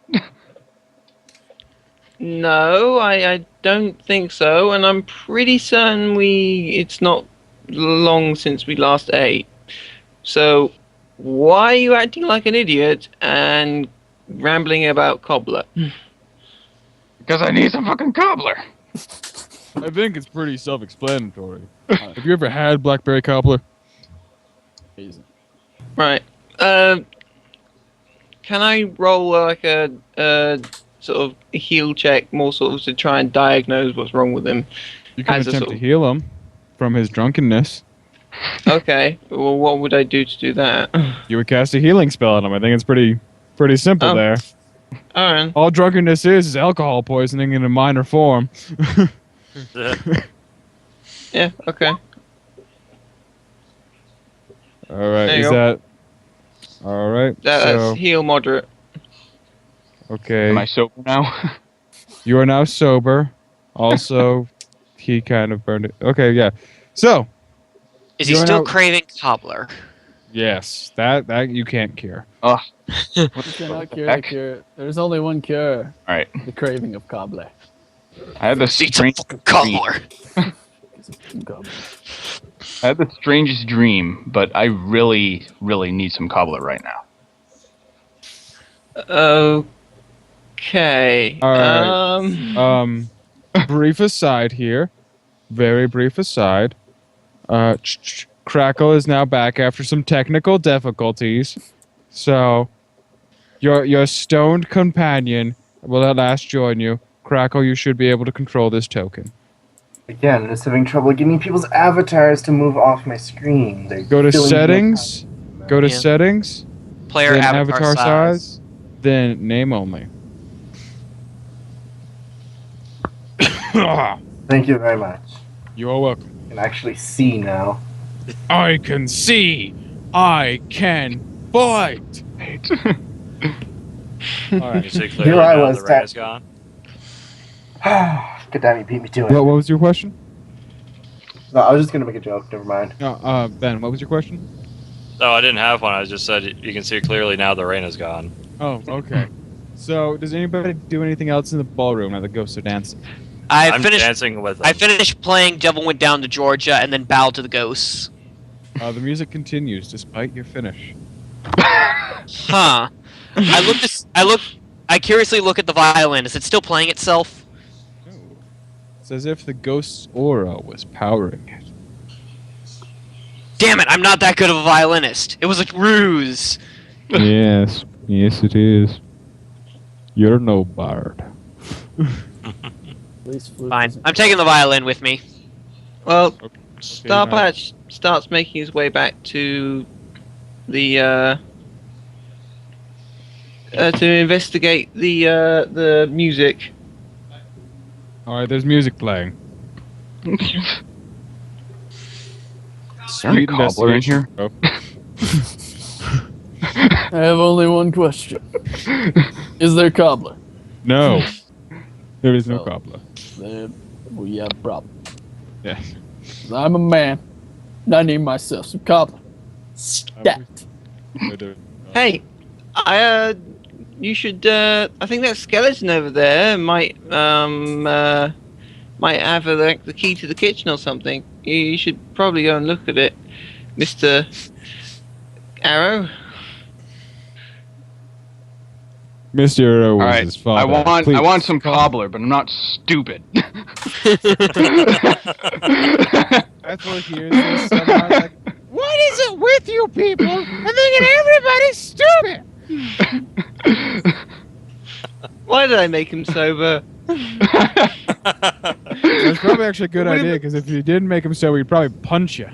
Speaker 3: No, I don't think so, and I'm pretty certain it's not long since we last ate. So, why are you acting like an idiot and rambling about cobbler?
Speaker 7: Because I need some fucking cobbler.
Speaker 1: I think it's pretty self-explanatory. Have you ever had blackberry cobbler?
Speaker 3: Right. Can I roll like a sort of heal check, more sort of to try and diagnose what's wrong with him?
Speaker 1: You can
Speaker 3: As a
Speaker 1: attempt
Speaker 3: sort
Speaker 1: to
Speaker 3: of-
Speaker 1: heal him from his drunkenness.
Speaker 3: Okay. Well, what would I do to do that?
Speaker 1: You would cast a healing spell on him. I think it's pretty simple
Speaker 3: Oh.
Speaker 1: there.
Speaker 3: Alright.
Speaker 1: All drunkenness is alcohol poisoning in a minor form.
Speaker 3: Yeah. Okay.
Speaker 1: All right,
Speaker 3: There you
Speaker 1: is
Speaker 3: go.
Speaker 1: that all right?
Speaker 3: That's
Speaker 1: So
Speaker 3: heal moderate.
Speaker 1: okay,
Speaker 7: Am I sober now?
Speaker 1: you are now sober. Also, he kind of burned it. Okay, yeah. So
Speaker 2: Is he
Speaker 1: You're
Speaker 2: still
Speaker 1: now-
Speaker 2: craving cobbler?
Speaker 1: yes, that you can't cure.
Speaker 7: Oh,
Speaker 6: You cannot cure the
Speaker 7: heck?
Speaker 6: cure. There's only one cure:
Speaker 7: alright.
Speaker 6: the craving of cobbler.
Speaker 7: I had the
Speaker 2: Eat some
Speaker 7: strange
Speaker 2: fucking cobbler.
Speaker 6: Cobbler.
Speaker 7: I had the strangest dream, but I really, really need some cobbler right now.
Speaker 3: Okay.
Speaker 1: All brief aside here. Very brief aside. Crackle is now back after some technical difficulties. So, your stoned companion will at last join you. Crackle, you should be able to control this token.
Speaker 8: Again, I'm just having trouble getting people's avatars to move off my screen. They're
Speaker 1: Go to
Speaker 8: filling me
Speaker 1: settings.
Speaker 8: up.
Speaker 1: Go to
Speaker 2: Yeah.
Speaker 1: settings.
Speaker 2: Player
Speaker 1: Then
Speaker 2: avatar size.
Speaker 1: Then name only.
Speaker 8: Thank you very much.
Speaker 1: You are welcome.
Speaker 8: I can actually see now.
Speaker 1: I can see. I can fight. All
Speaker 4: You
Speaker 1: right.
Speaker 4: see clearly
Speaker 8: Here I
Speaker 4: now
Speaker 8: was,
Speaker 4: the rain
Speaker 8: Dad.
Speaker 4: is gone.
Speaker 8: Good damn, you beat me to it.
Speaker 1: What was your question?
Speaker 8: No, I was just gonna make a joke. Never mind.
Speaker 1: Ben, what was your question?
Speaker 4: Oh, I didn't have one. I just said you can see clearly now the rain is gone.
Speaker 1: Oh, okay. So, does anybody do anything else in the ballroom now the ghosts are dancing?
Speaker 4: I'm dancing with them.
Speaker 2: I finished playing Devil Went Down to Georgia and then bowed to the ghosts.
Speaker 1: The music continues despite your finish.
Speaker 2: Huh. I curiously look at the violin. Is it still playing itself?
Speaker 1: No. It's as if the ghost's aura was powering it.
Speaker 2: Damn it, I'm not that good of a violinist. It was a ruse.
Speaker 1: Yes, it is. You're no bard.
Speaker 6: At least flute
Speaker 2: Fine.
Speaker 6: isn't-
Speaker 2: I'm taking the violin with me.
Speaker 3: Well,
Speaker 1: Okay,
Speaker 3: Starpatch starts making his way back to the to investigate the music.
Speaker 1: All right, there's music playing.
Speaker 7: Is there any cobbler in here?
Speaker 1: Oh.
Speaker 6: I have only one question. Is there cobbler?
Speaker 1: No, there is no
Speaker 6: Oh.
Speaker 1: cobbler.
Speaker 6: Then we have a problem.
Speaker 1: Yes.
Speaker 6: I'm a man, and I need myself some cobbler. Stat.
Speaker 3: Hey, you should. I think that skeleton over there might have the key to the kitchen or something. You should probably go and look at it, Mr. Arrow.
Speaker 1: Mr. Arrow was
Speaker 7: All right,
Speaker 1: his father.
Speaker 7: I
Speaker 1: Please.
Speaker 7: want some cobbler, but I'm not stupid.
Speaker 1: Ethel hears this somehow like, what is it with you people? I'm thinking everybody's stupid.
Speaker 3: Why did I make him sober?
Speaker 1: That's probably actually a good idea because if you didn't make him so, we'd probably punch you.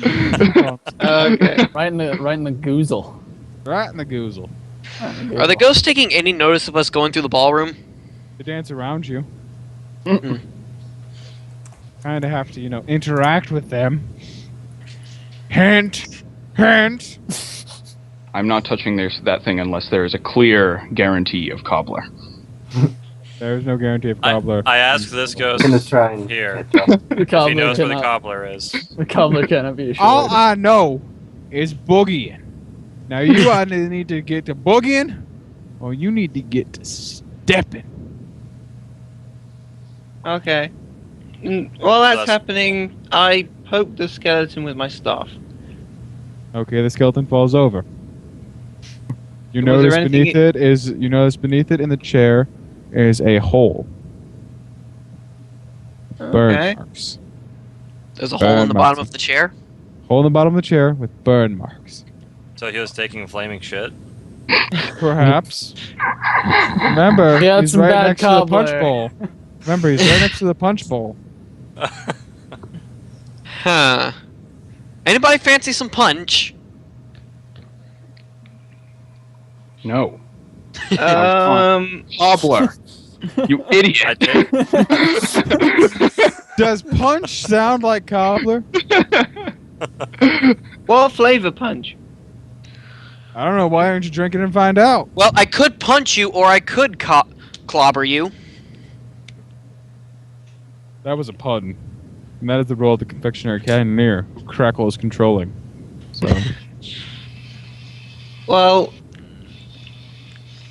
Speaker 3: Okay.
Speaker 6: Right in the goozle.
Speaker 1: Right in the goozle.
Speaker 2: Are the ghosts taking any notice of us going through the ballroom?
Speaker 1: They dance around you. Kind of have to, interact with them. Hint, hint.
Speaker 7: I'm not touching that thing unless there is a clear guarantee of cobbler.
Speaker 1: There's no guarantee of cobbler.
Speaker 4: I asked this ghost
Speaker 8: I'm gonna try and
Speaker 4: here
Speaker 8: catch up.
Speaker 6: The
Speaker 4: if he
Speaker 6: cobbler
Speaker 4: knows where the
Speaker 6: cannot.
Speaker 4: cobbler is.
Speaker 6: The cobbler cannot be assured.
Speaker 1: All I know is boogieing. Now you either need to get to boogieing, or you need to get to stepping.
Speaker 3: Okay. While that's
Speaker 4: That's-
Speaker 3: happening, I poke the skeleton with my staff.
Speaker 1: Okay, the skeleton falls over. You
Speaker 3: Was
Speaker 1: notice
Speaker 3: there anything
Speaker 1: beneath it in the chair is a hole. Burn
Speaker 3: Okay.
Speaker 1: marks.
Speaker 2: There's a hole in the bottom of the chair.
Speaker 1: Hole in the bottom of the chair with burn marks.
Speaker 4: So he was taking flaming shit.
Speaker 1: Perhaps. Remember,
Speaker 6: He had
Speaker 1: he's
Speaker 6: some
Speaker 1: right
Speaker 6: bad
Speaker 1: next to the punch
Speaker 6: cobbler.
Speaker 1: bowl. Remember, he's right next to the punch bowl.
Speaker 2: Huh. Anybody fancy some punch?
Speaker 7: No.
Speaker 3: Cobbler.
Speaker 7: You
Speaker 4: I
Speaker 7: idiot.
Speaker 4: did.
Speaker 1: Does punch sound like cobbler?
Speaker 3: What flavor punch?
Speaker 1: I don't know. Why aren't you drinking and find out?
Speaker 2: Well, I could punch you, or I could clobber you.
Speaker 1: That was a pun. And that is the role of the confectionery cannoneer, who Crackle is controlling. So,
Speaker 3: Well,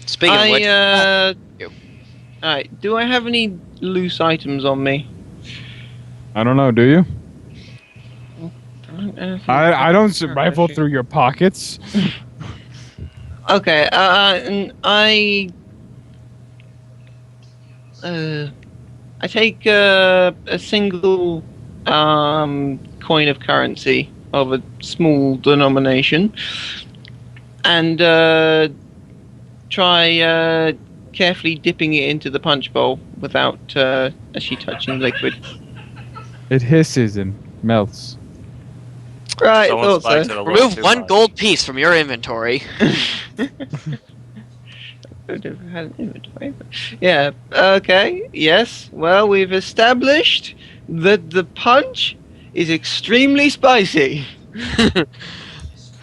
Speaker 2: Speaking of which,
Speaker 3: Alright, do I have any loose items on me?
Speaker 1: I don't know. Do you? I don't
Speaker 3: Sure,
Speaker 1: rifle
Speaker 3: actually.
Speaker 1: through your pockets.
Speaker 3: Okay, and I take a single coin of currency of a small denomination and try carefully dipping it into the punch bowl without actually touching liquid.
Speaker 1: It hisses and melts.
Speaker 3: Right,
Speaker 4: Someone
Speaker 3: thought
Speaker 4: spiked
Speaker 3: so.
Speaker 4: it a little
Speaker 2: remove
Speaker 4: too
Speaker 2: one
Speaker 4: much.
Speaker 2: gold piece from your inventory.
Speaker 3: I've never had an inventory. Yeah, okay, yes. Well, we've established that the punch is extremely spicy.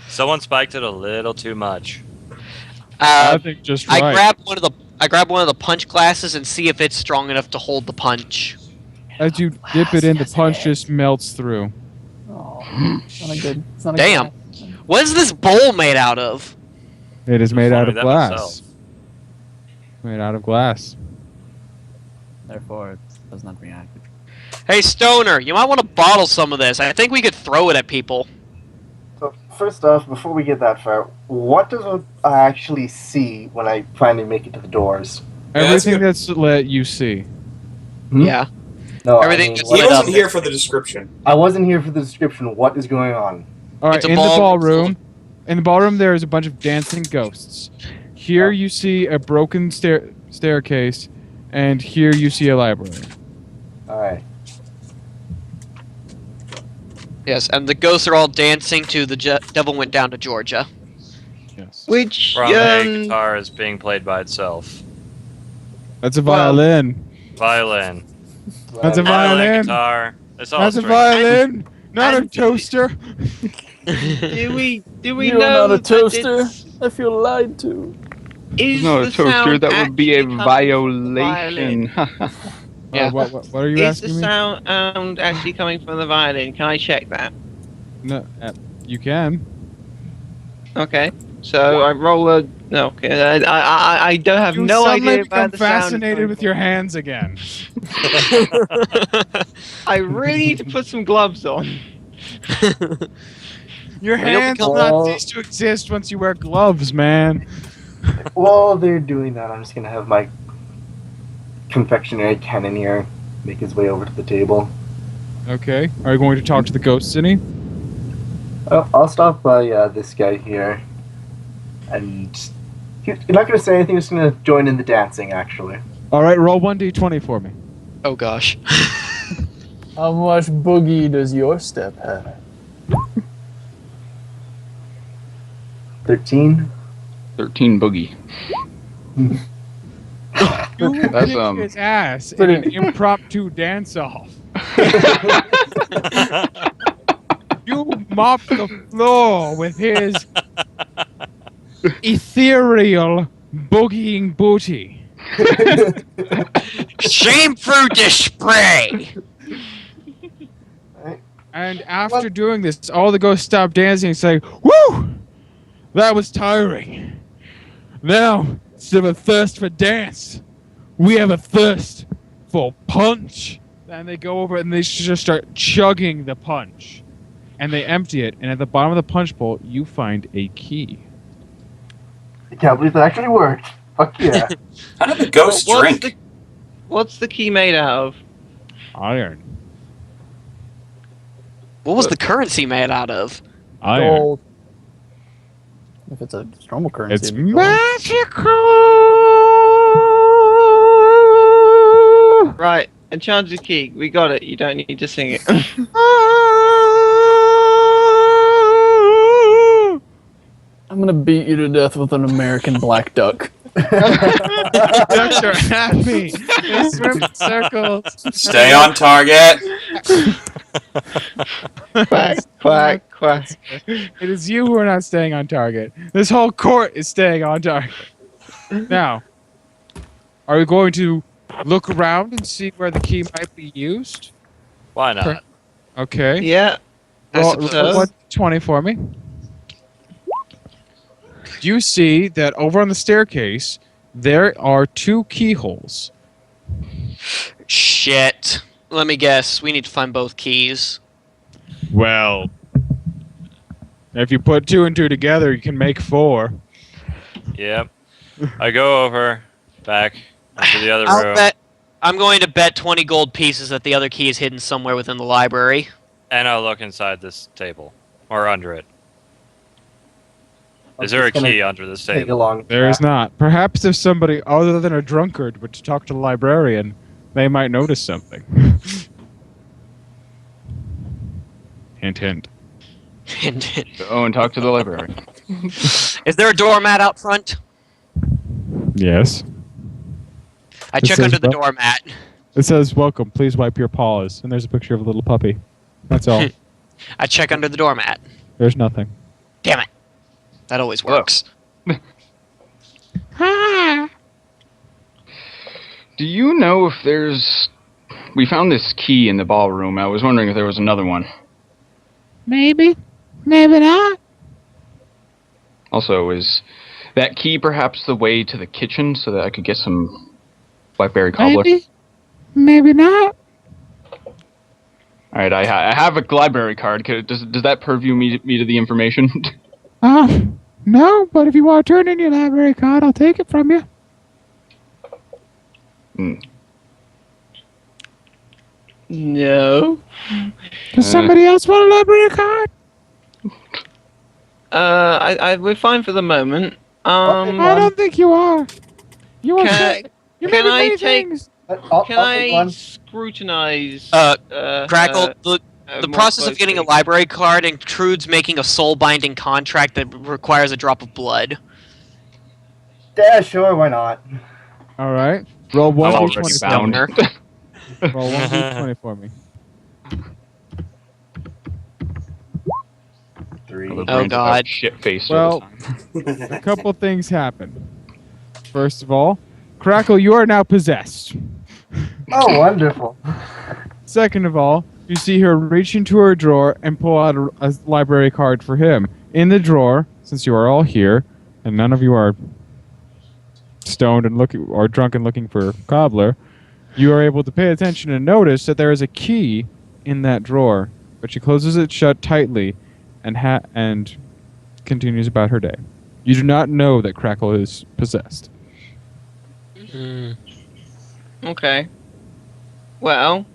Speaker 4: Someone spiked it a little too much.
Speaker 1: I think just right.
Speaker 2: I grab one of the punch glasses and see if it's strong enough to hold the punch.
Speaker 1: As you dip it in, the punch just melts through.
Speaker 6: Oh, it's not a good. It's not a
Speaker 2: Damn.
Speaker 6: good
Speaker 2: What is this bowl made out of?
Speaker 1: It is made out of
Speaker 4: That
Speaker 1: glass.
Speaker 4: myself.
Speaker 1: Made out of glass.
Speaker 6: Therefore, it does not react.
Speaker 2: Hey, Stoner, you might want to bottle some of this. I think we could throw it at people.
Speaker 8: So first off, before we get that far, what does I actually see when I finally make it to the doors?
Speaker 1: Everything that's lit, you see.
Speaker 8: Hmm?
Speaker 2: Yeah.
Speaker 8: No,
Speaker 2: Everything
Speaker 8: I mean,
Speaker 2: is
Speaker 5: He
Speaker 2: lit
Speaker 5: wasn't
Speaker 2: up.
Speaker 5: here for the description.
Speaker 8: I wasn't here for the description. What is going on?
Speaker 1: All right,
Speaker 2: It's a
Speaker 1: in the
Speaker 2: ballroom.
Speaker 1: ballroom, there is a bunch of dancing ghosts. Here you see a broken staircase, and here you see a library.
Speaker 8: All right.
Speaker 2: Yes, and the ghosts are all dancing to the Devil Went Down to Georgia.
Speaker 1: Yes.
Speaker 3: Which
Speaker 4: From a guitar is being played by itself.
Speaker 1: That's a violin.
Speaker 4: Violin.
Speaker 1: That's a violin.
Speaker 4: Guitar. It's all
Speaker 1: That's a
Speaker 4: strings.
Speaker 1: violin. Not a
Speaker 3: and-
Speaker 1: toaster.
Speaker 3: do we
Speaker 6: You're
Speaker 3: know
Speaker 6: not a
Speaker 3: that
Speaker 6: toaster.
Speaker 3: it's-
Speaker 6: I feel lied to.
Speaker 3: Is
Speaker 7: No,
Speaker 3: the
Speaker 7: a toaster,
Speaker 3: sound
Speaker 7: that would be a
Speaker 3: actually coming from the
Speaker 7: violation.
Speaker 2: Yeah.
Speaker 1: What are you
Speaker 3: Is the
Speaker 1: asking me?
Speaker 3: sound actually coming from the violin? Can I check that?
Speaker 1: No, you can.
Speaker 3: Okay. So I roll a. No, okay. I don't have
Speaker 1: You
Speaker 3: no
Speaker 1: suddenly
Speaker 3: idea
Speaker 1: become
Speaker 3: about the sound.
Speaker 1: fascinated with your hands again.
Speaker 3: I really need to put some gloves on.
Speaker 1: Your
Speaker 2: you'll
Speaker 1: hands
Speaker 2: become-
Speaker 1: will not cease to exist once you wear gloves, man.
Speaker 8: While they're doing that, I'm just gonna have my confectionery cannoneer make his way over to the table.
Speaker 1: Okay. Are you going to talk to the ghosts, any?
Speaker 8: I'll stop by this guy here, and you're not gonna say anything. You're just gonna join in the dancing, actually.
Speaker 1: All right. Roll 1d20 for me.
Speaker 2: Oh gosh.
Speaker 6: How much boogie does your step have?
Speaker 8: 13.
Speaker 7: 13 boogie.
Speaker 1: You
Speaker 7: That's,
Speaker 1: kicked his ass in
Speaker 6: pretty-
Speaker 1: an impromptu dance-off. You mopped the floor with his ethereal boogieing booty.
Speaker 2: Shame through display!
Speaker 1: And after doing this, all the ghosts stop dancing and say, "Woo! That was tiring. Now, instead of a thirst for dance, we have a thirst for punch." And they go over and they just start chugging the punch. And they empty it, and at the bottom of the punch bowl, you find a key.
Speaker 8: I can't believe that actually worked. Fuck yeah.
Speaker 5: How did the ghost drink?
Speaker 3: What's the key made out of?
Speaker 1: Iron.
Speaker 2: What was the currency made out of?
Speaker 1: Iron.
Speaker 6: Gold. If it's a normal currency,
Speaker 1: It's
Speaker 6: it'd be gold.
Speaker 1: magical.
Speaker 3: Right, Enchanted Key. We got it. You don't need to sing it.
Speaker 6: I'm gonna beat you to death with an American black duck.
Speaker 1: Ducks are happy. They swim in circles.
Speaker 5: Stay on target.
Speaker 3: Quack, quack, quack.
Speaker 1: It is you who are not staying on target. This whole court is staying on target. Now, are we going to look around and see where the key might be used?
Speaker 4: Why not?
Speaker 1: Okay.
Speaker 3: Yeah. I
Speaker 1: Roll
Speaker 3: suppose.
Speaker 1: 120 for me. You see that over on the staircase, there are 2 keyholes.
Speaker 2: Shit. Let me guess. We need to find both keys.
Speaker 1: Well, if you put 2 and 2 together, you can make 4.
Speaker 4: Yep. I go over, back into the other room,
Speaker 2: I'm going to bet 20 gold pieces that the other key is hidden somewhere within the library.
Speaker 4: and I'll look inside this table. Or under it.
Speaker 8: I'm
Speaker 4: Is there a
Speaker 8: just gonna
Speaker 4: key under this
Speaker 8: Take a
Speaker 4: table?
Speaker 8: long
Speaker 1: There is
Speaker 8: path.
Speaker 1: not. Perhaps if somebody other than a drunkard were to talk to the librarian, they might notice something. Hint, hint.
Speaker 7: Oh, and talk to the library.
Speaker 2: Is there a doormat out front?
Speaker 1: Yes.
Speaker 2: I
Speaker 1: It
Speaker 2: check
Speaker 1: says
Speaker 2: under the
Speaker 1: what?
Speaker 2: doormat.
Speaker 1: It says, "Welcome. Please wipe your paws." And there's a picture of a little puppy. That's all.
Speaker 2: I check under the doormat.
Speaker 1: There's nothing.
Speaker 2: Damn it. That always
Speaker 7: Hello.
Speaker 2: works.
Speaker 7: Do you know if there's... We found this key in the ballroom. I was wondering if there was another one.
Speaker 1: Maybe. Maybe not.
Speaker 7: Also, is that key perhaps the way to the kitchen so that I could get some blackberry cobbler?
Speaker 1: Maybe not.
Speaker 7: Alright, I have a library card. Does that purview me to the information?
Speaker 1: No, but if you want to turn in your library card, I'll take it from you.
Speaker 3: No.
Speaker 1: Does somebody else want a library card?
Speaker 3: We're fine for the moment.
Speaker 1: I don't think you are. You are. You
Speaker 3: can
Speaker 1: may be
Speaker 3: I
Speaker 1: many
Speaker 3: take-
Speaker 1: things.
Speaker 3: Can I scrutinize?
Speaker 2: Crackle, the
Speaker 3: more
Speaker 2: process of getting a
Speaker 3: closely?
Speaker 2: library card includes making a soul-binding contract that requires a drop of blood.
Speaker 8: Yeah, sure, why not?
Speaker 1: All right. Roll
Speaker 7: I'm
Speaker 1: one
Speaker 7: already
Speaker 1: d20
Speaker 7: bound.
Speaker 1: Roll one d20 for me.
Speaker 8: 3.
Speaker 7: The
Speaker 2: Oh,
Speaker 7: brain's about
Speaker 2: God.
Speaker 7: shit-faced
Speaker 1: Well-
Speaker 7: all the time.
Speaker 1: A couple things happen. First of all, Crackle, you are now possessed.
Speaker 8: Oh, wonderful.
Speaker 1: Second of all, you see her reach into her drawer and pull out a library card for him. In the drawer, since you are all here, and none of you are stoned and looking or drunk and looking for cobbler, you are able to pay attention and notice that there is a key in that drawer, but she closes it shut tightly and continues about her day. You do not know that Crackle is possessed.
Speaker 3: Okay. Well,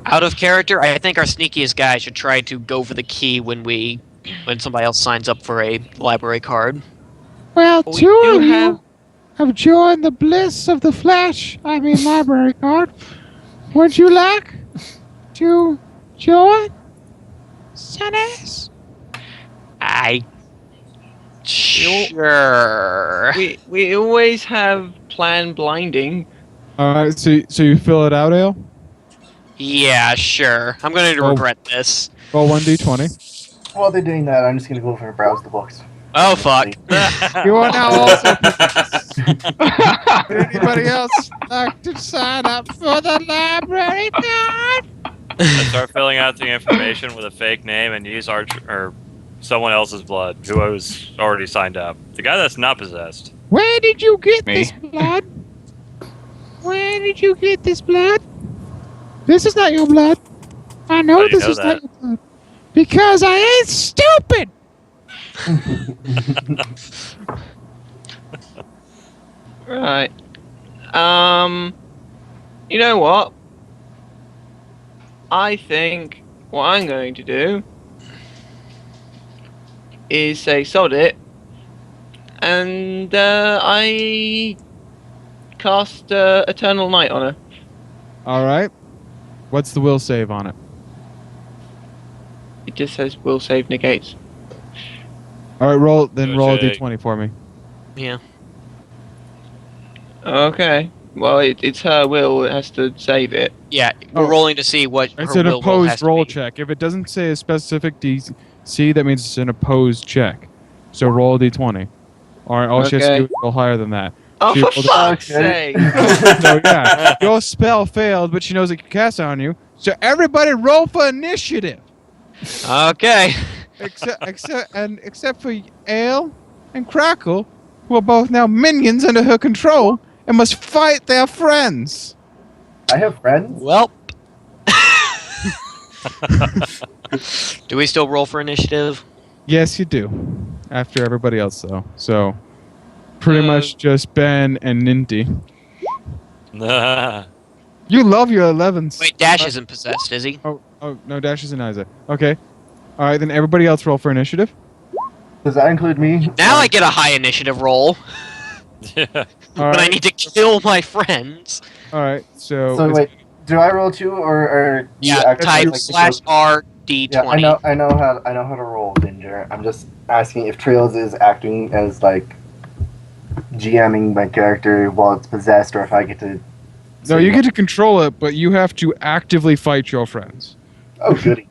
Speaker 2: Out of character, I think our sneakiest guy should try to go for the key when somebody else signs up for a library card.
Speaker 1: Well,
Speaker 3: we do
Speaker 1: have joined the bliss of the flesh. I mean, library card. Would you like to join, Sunnis?
Speaker 2: Sure.
Speaker 3: we always have plan blinding.
Speaker 1: All right, so you fill it out, Ale?
Speaker 2: Yeah, sure. I'm going to
Speaker 1: Oh.
Speaker 2: regret this.
Speaker 1: Roll 1d20.
Speaker 8: While they're doing that, I'm just gonna go over and browse the books.
Speaker 2: Oh, fuck.
Speaker 1: You are now also possessed. Would anybody else like to sign up for the library card?
Speaker 4: I start filling out the information with a fake name and use or someone else's blood who was already signed up. The guy that's not possessed.
Speaker 1: Where did you get
Speaker 7: Me.
Speaker 1: this blood? Where did you get this blood? This is not your blood. I know
Speaker 4: How do you
Speaker 1: this
Speaker 4: know
Speaker 1: is
Speaker 4: that?
Speaker 1: not your blood. Because I ain't stupid.
Speaker 3: Right. You know what? I think what I'm going to do is say sod it, and I cast Eternal Night on her.
Speaker 1: All right. What's the will save on it?
Speaker 3: It just says will save negates.
Speaker 1: All right, roll a
Speaker 4: Okay.
Speaker 1: d20 for me.
Speaker 2: Yeah.
Speaker 3: Okay. Well, it's her will. It has to save it.
Speaker 2: Yeah, we're
Speaker 1: Oh.
Speaker 2: rolling to see what
Speaker 1: It's
Speaker 2: her
Speaker 1: an
Speaker 2: will has
Speaker 1: opposed
Speaker 2: to
Speaker 1: roll
Speaker 2: be.
Speaker 1: check. If it doesn't say a specific DC, that means it's an opposed check. So roll a d20. All right, all she has to
Speaker 3: Okay.
Speaker 1: do is roll higher than that.
Speaker 3: Oh,
Speaker 1: She
Speaker 3: for
Speaker 1: rolled a-
Speaker 3: fuck's
Speaker 8: Okay.
Speaker 3: sake!
Speaker 1: So yeah, your spell failed, but she knows it can cast on you. So everybody roll for initiative,
Speaker 2: Okay.
Speaker 1: except for Ale and Crackle, who are both now minions under her control and must fight their friends.
Speaker 8: I have friends.
Speaker 2: Well. Do we still roll for initiative?
Speaker 1: Yes, you do. After everybody else, though. So pretty much just Ben and Ninty. You love your 11s.
Speaker 2: Wait, Dash isn't possessed, is he?
Speaker 1: Oh, no, Dash is in Isaac. Okay. All right, then everybody else roll for initiative.
Speaker 8: Does that include me?
Speaker 2: Now I get a high initiative roll,
Speaker 4: Yeah.
Speaker 1: All
Speaker 2: but I
Speaker 1: right.
Speaker 2: need to kill my friends.
Speaker 1: All right. So,
Speaker 8: So
Speaker 1: it's-
Speaker 8: wait, do I roll 2 or you
Speaker 2: Yeah,
Speaker 8: actually
Speaker 2: type
Speaker 8: like to
Speaker 2: slash
Speaker 8: go-
Speaker 2: R D20.
Speaker 8: Yeah, I know how to roll Ginger. I'm just asking if Trails is acting as like GMing my character while it's possessed, or if I get to.
Speaker 1: no, you get to control it, but you have to actively fight your friends.
Speaker 8: Oh, goody.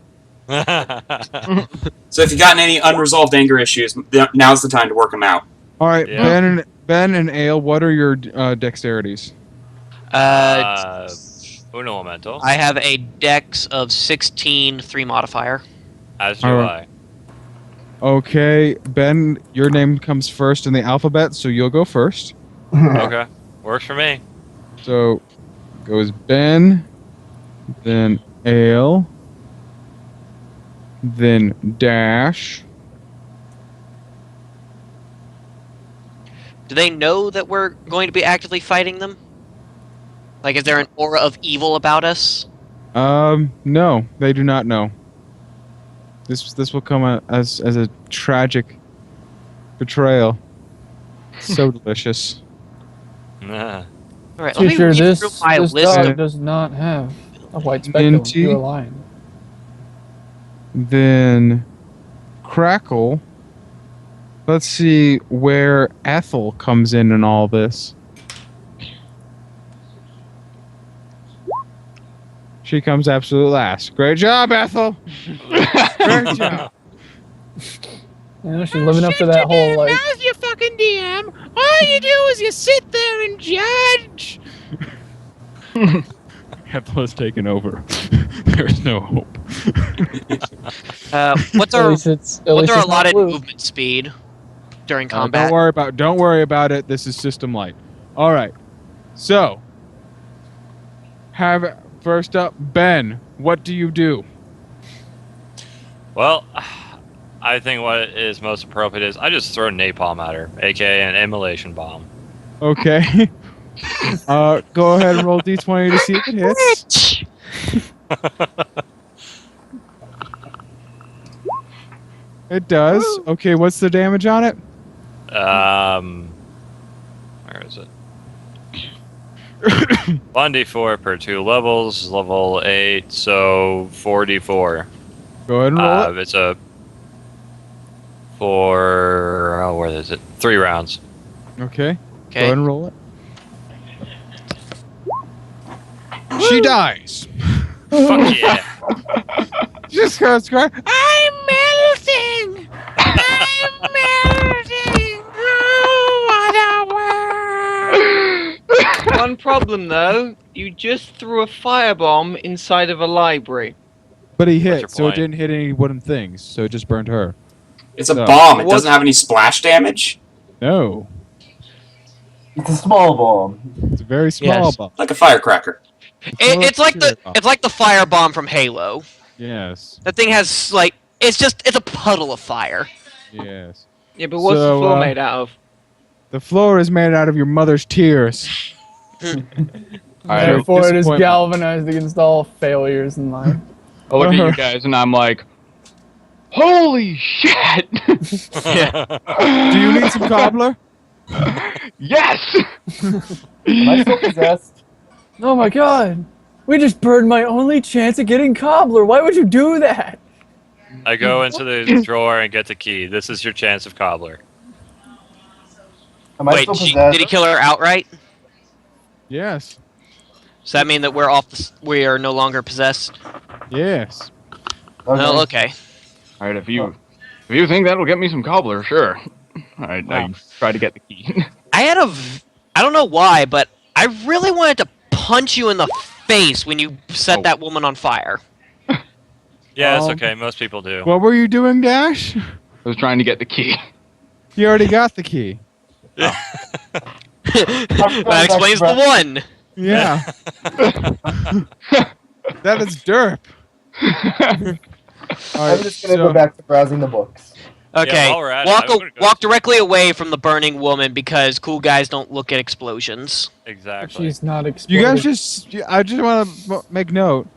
Speaker 5: So if you gotten any unresolved anger issues, now's the time to work them out.
Speaker 1: All right,
Speaker 4: Yeah.
Speaker 1: Ben and Ale, what are your dexterities?
Speaker 4: Uno Elemental.
Speaker 2: I have a dex of 16, 3 modifier.
Speaker 4: As do
Speaker 1: Alright. Okay, Ben, your name comes first in the alphabet, so you'll go first.
Speaker 4: I. Okay. Works for me.
Speaker 1: So goes Ben, then Ale, then Dash.
Speaker 2: Do they know that we're going to be actively fighting them? Like, is there an aura of evil about us?
Speaker 1: No, they do not know. This will come as a tragic betrayal. So delicious.
Speaker 4: Nah.
Speaker 2: Alright, let me
Speaker 6: Teacher,
Speaker 2: read
Speaker 6: this
Speaker 2: through my list
Speaker 6: dog
Speaker 2: of...
Speaker 6: does not have a white speculum.
Speaker 1: Minty.
Speaker 6: You're lying.
Speaker 1: Then Crackle. Let's see where Ethel comes in all this. She comes absolute last. Great job, Ethel. Great job.
Speaker 6: You know, she's living up to that whole, like...
Speaker 1: Now's your fucking DM. All you do is you sit there and judge. Ethel has taken over. There's no hope.
Speaker 2: what's
Speaker 6: At
Speaker 2: our
Speaker 6: least it's
Speaker 2: what's our
Speaker 6: not
Speaker 2: allotted
Speaker 6: blue.
Speaker 2: movement speed during combat?
Speaker 1: Don't worry about it. This is system light. All right. So, first up, Ben. What do you do?
Speaker 4: Well, I think what is most appropriate is I just throw napalm at her, aka an immolation bomb.
Speaker 1: Okay. Go ahead and roll d20 to see if it hits. It does. Okay, what's the damage on it?
Speaker 4: Where is it? 1d4 per 2 levels, level 8, so 4d4.
Speaker 1: Go ahead and roll it.
Speaker 4: It's a where is it? 3 rounds.
Speaker 1: Okay. Go
Speaker 2: Okay.
Speaker 1: ahead and roll it. She dies.
Speaker 4: Fuck yeah!
Speaker 1: Just goes crying. I'm melting. I'm melting. Oh, what a world.
Speaker 3: One problem though, you just threw a firebomb inside of a library.
Speaker 1: But he
Speaker 4: What's your
Speaker 1: hit, so it
Speaker 4: point?
Speaker 1: didn't hit any wooden things, so it just burned her.
Speaker 5: It's a
Speaker 1: No.
Speaker 5: bomb. It
Speaker 3: What's-
Speaker 5: doesn't have any splash damage.
Speaker 1: No.
Speaker 8: It's a small bomb.
Speaker 1: It's a very small
Speaker 2: Yes.
Speaker 1: bomb.
Speaker 5: Like a firecracker.
Speaker 2: It's like the firebomb from Halo.
Speaker 1: Yes.
Speaker 2: That thing has like it's a puddle of fire.
Speaker 1: Yes.
Speaker 3: Yeah, but what's
Speaker 1: So,
Speaker 3: the floor made out of?
Speaker 1: The floor is made out of your mother's tears.
Speaker 7: I
Speaker 6: Therefore, it is
Speaker 1: disappointment.
Speaker 6: galvanized against all failures in life.
Speaker 7: I look at you guys and I'm like, holy shit!
Speaker 1: Do you need some cobbler?
Speaker 7: Yes!
Speaker 8: Am I still possessed?
Speaker 6: Oh my god! We just burned my only chance at getting cobbler. Why would you do that?
Speaker 4: I go into the drawer and get the key. This is your chance of cobbler.
Speaker 8: Am I
Speaker 2: Wait,
Speaker 8: still possessed?
Speaker 2: did he kill her outright?
Speaker 1: Yes.
Speaker 2: Does that mean that we are no longer possessed?
Speaker 1: Yes.
Speaker 2: No, okay.
Speaker 7: Alright, if you think that'll get me some cobbler, sure. Alright, I try to get the key.
Speaker 2: I don't know why, but I really wanted to punch you in the face when you set that woman on fire.
Speaker 4: Yeah, it's okay. Most people do.
Speaker 1: What were you doing, Dash?
Speaker 7: I was trying to get the key.
Speaker 1: You already got the key.
Speaker 2: That explains the one.
Speaker 1: Yeah. That is derp.
Speaker 8: I'm
Speaker 1: Alright,
Speaker 8: just gonna go back to browsing the books.
Speaker 2: Okay,
Speaker 4: while we're at it, I'm gonna go-
Speaker 2: walk directly away from the burning woman because cool guys don't look at explosions.
Speaker 4: Exactly.
Speaker 6: She's not exploding.
Speaker 1: You guys I just want to make note.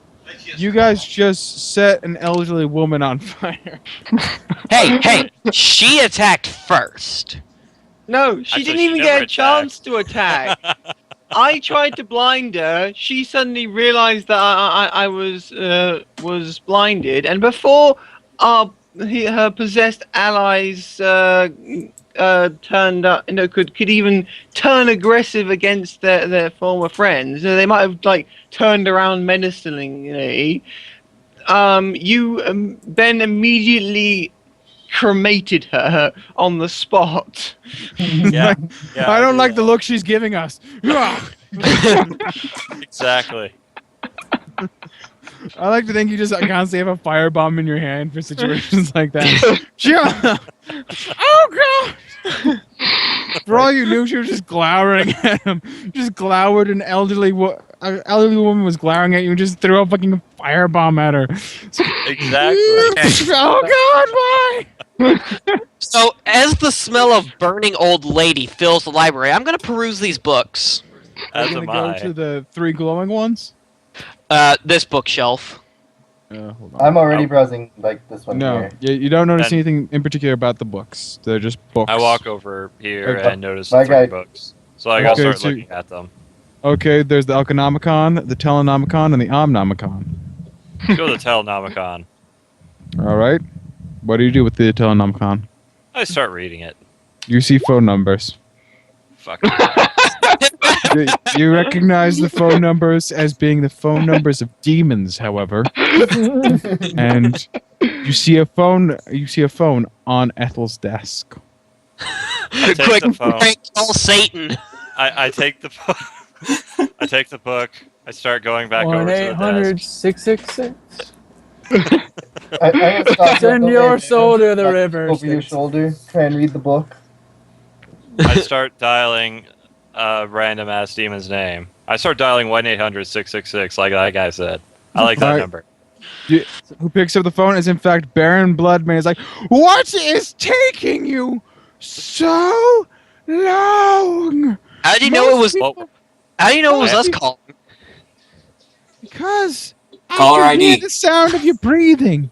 Speaker 1: You guys just set an elderly woman on fire.
Speaker 2: Hey, she attacked first.
Speaker 3: No, she
Speaker 4: Actually,
Speaker 3: didn't
Speaker 4: she
Speaker 3: even
Speaker 4: never
Speaker 3: get a chance to attack. I tried to blind her. She suddenly realized that I was blinded, and before her possessed allies turned up, could even turn aggressive against their former friends. They might have turned around menacingly. you then immediately cremated her on the spot.
Speaker 4: Yeah.
Speaker 1: I don't
Speaker 4: do
Speaker 1: like the
Speaker 4: that.
Speaker 1: look she's giving us.
Speaker 4: Exactly.
Speaker 1: I like to think you just constantly have a firebomb in your hand for situations like that. Yeah. Oh god! For all you knew, she was just glowering at him. Just glowered. An elderly woman was glowering at you and just threw a fucking firebomb at her.
Speaker 4: Exactly.
Speaker 1: Oh god! Why?
Speaker 2: So, as the smell of burning old lady fills the library, I'm going to peruse these books.
Speaker 4: As
Speaker 1: We're
Speaker 4: am
Speaker 1: gonna
Speaker 4: I.
Speaker 1: go to the 3 glowing ones.
Speaker 2: This bookshelf.
Speaker 1: Hold on.
Speaker 8: I'm already browsing like this one
Speaker 1: No,
Speaker 8: here.
Speaker 1: you don't notice
Speaker 4: And-
Speaker 1: anything in particular about the books. They're just books.
Speaker 4: I walk over here
Speaker 8: Okay.
Speaker 4: and notice
Speaker 8: My
Speaker 4: the 3
Speaker 8: guy-
Speaker 4: books. So I go
Speaker 1: Okay,
Speaker 4: start
Speaker 1: so-
Speaker 4: looking at them.
Speaker 1: Okay, there's the Alconomicon, the Telenomicon, and the Omnomicon.
Speaker 4: Let's go to the Telenomicon.
Speaker 1: All right. What do you do with the Telenomicon?
Speaker 4: I start reading it.
Speaker 1: You see phone numbers.
Speaker 4: Fuck.
Speaker 1: You recognize the phone numbers as being the phone numbers of demons, however. And you see a phone. You see a phone on Ethel's desk.
Speaker 4: I take
Speaker 2: Quick,
Speaker 4: the phone.
Speaker 2: prank call Satan.
Speaker 4: I take the book. I take the book. I start going back over to the
Speaker 6: 1-800-666.
Speaker 8: I'm gonna stop
Speaker 6: Send
Speaker 8: you.
Speaker 6: your soul to the
Speaker 8: Like,
Speaker 6: river.
Speaker 8: over your shoulder. Try and read the book.
Speaker 4: desk. I start dialing a random ass demon's name. I start dialing 1-800-666 like that guy said. I like that
Speaker 1: Alright.
Speaker 4: number.
Speaker 1: Who picks up the phone is in fact Baron Bloodman. Is like, what is taking you so long?
Speaker 2: How do you know it was?
Speaker 4: Well,
Speaker 2: How do you know it was us calling?
Speaker 1: Because
Speaker 5: Caller
Speaker 1: I can hear
Speaker 5: ID.
Speaker 1: the sound of you breathing.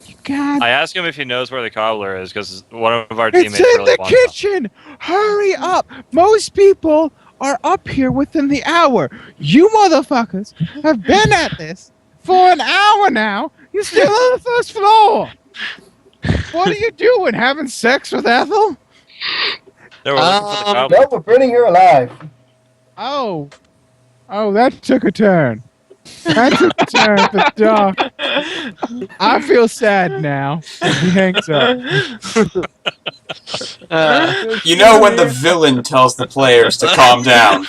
Speaker 1: You got.
Speaker 4: I ask him if he knows where the cobbler is because one of our
Speaker 1: It's
Speaker 4: teammates
Speaker 1: in
Speaker 4: really
Speaker 1: the
Speaker 4: wants him.
Speaker 1: kitchen. Hurry up! Most people are up here within the hour. You motherfuckers have been at this for an hour now. You're still on the first floor. What are you doing? Having sex with Ethel?
Speaker 4: They were looking for the cobbler.
Speaker 8: Nope, we're burning her alive.
Speaker 1: Oh, that took a turn. That took a turn for dark. I feel sad now. He hangs up.
Speaker 5: You know when the villain tells the players to calm down.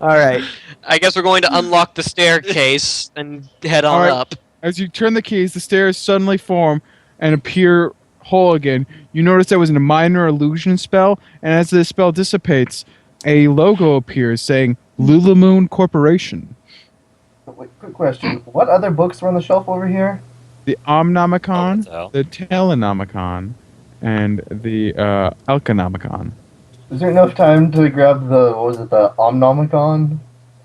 Speaker 2: All right. I guess we're going to unlock the staircase and head on
Speaker 1: All right.
Speaker 2: up.
Speaker 1: As you turn the keys, the stairs suddenly form and appear whole again. You notice there was a minor illusion spell, and as the spell dissipates, a logo appears saying Lulamoon Corporation.
Speaker 8: Wait, quick question. What other books were on the shelf over here?
Speaker 1: The
Speaker 4: Oh, what
Speaker 1: Omnomicon,
Speaker 4: the hell?
Speaker 1: the Telenomicon, and the Alconomicon.
Speaker 8: Is there enough time to grab the, what was it, the Omnomicon?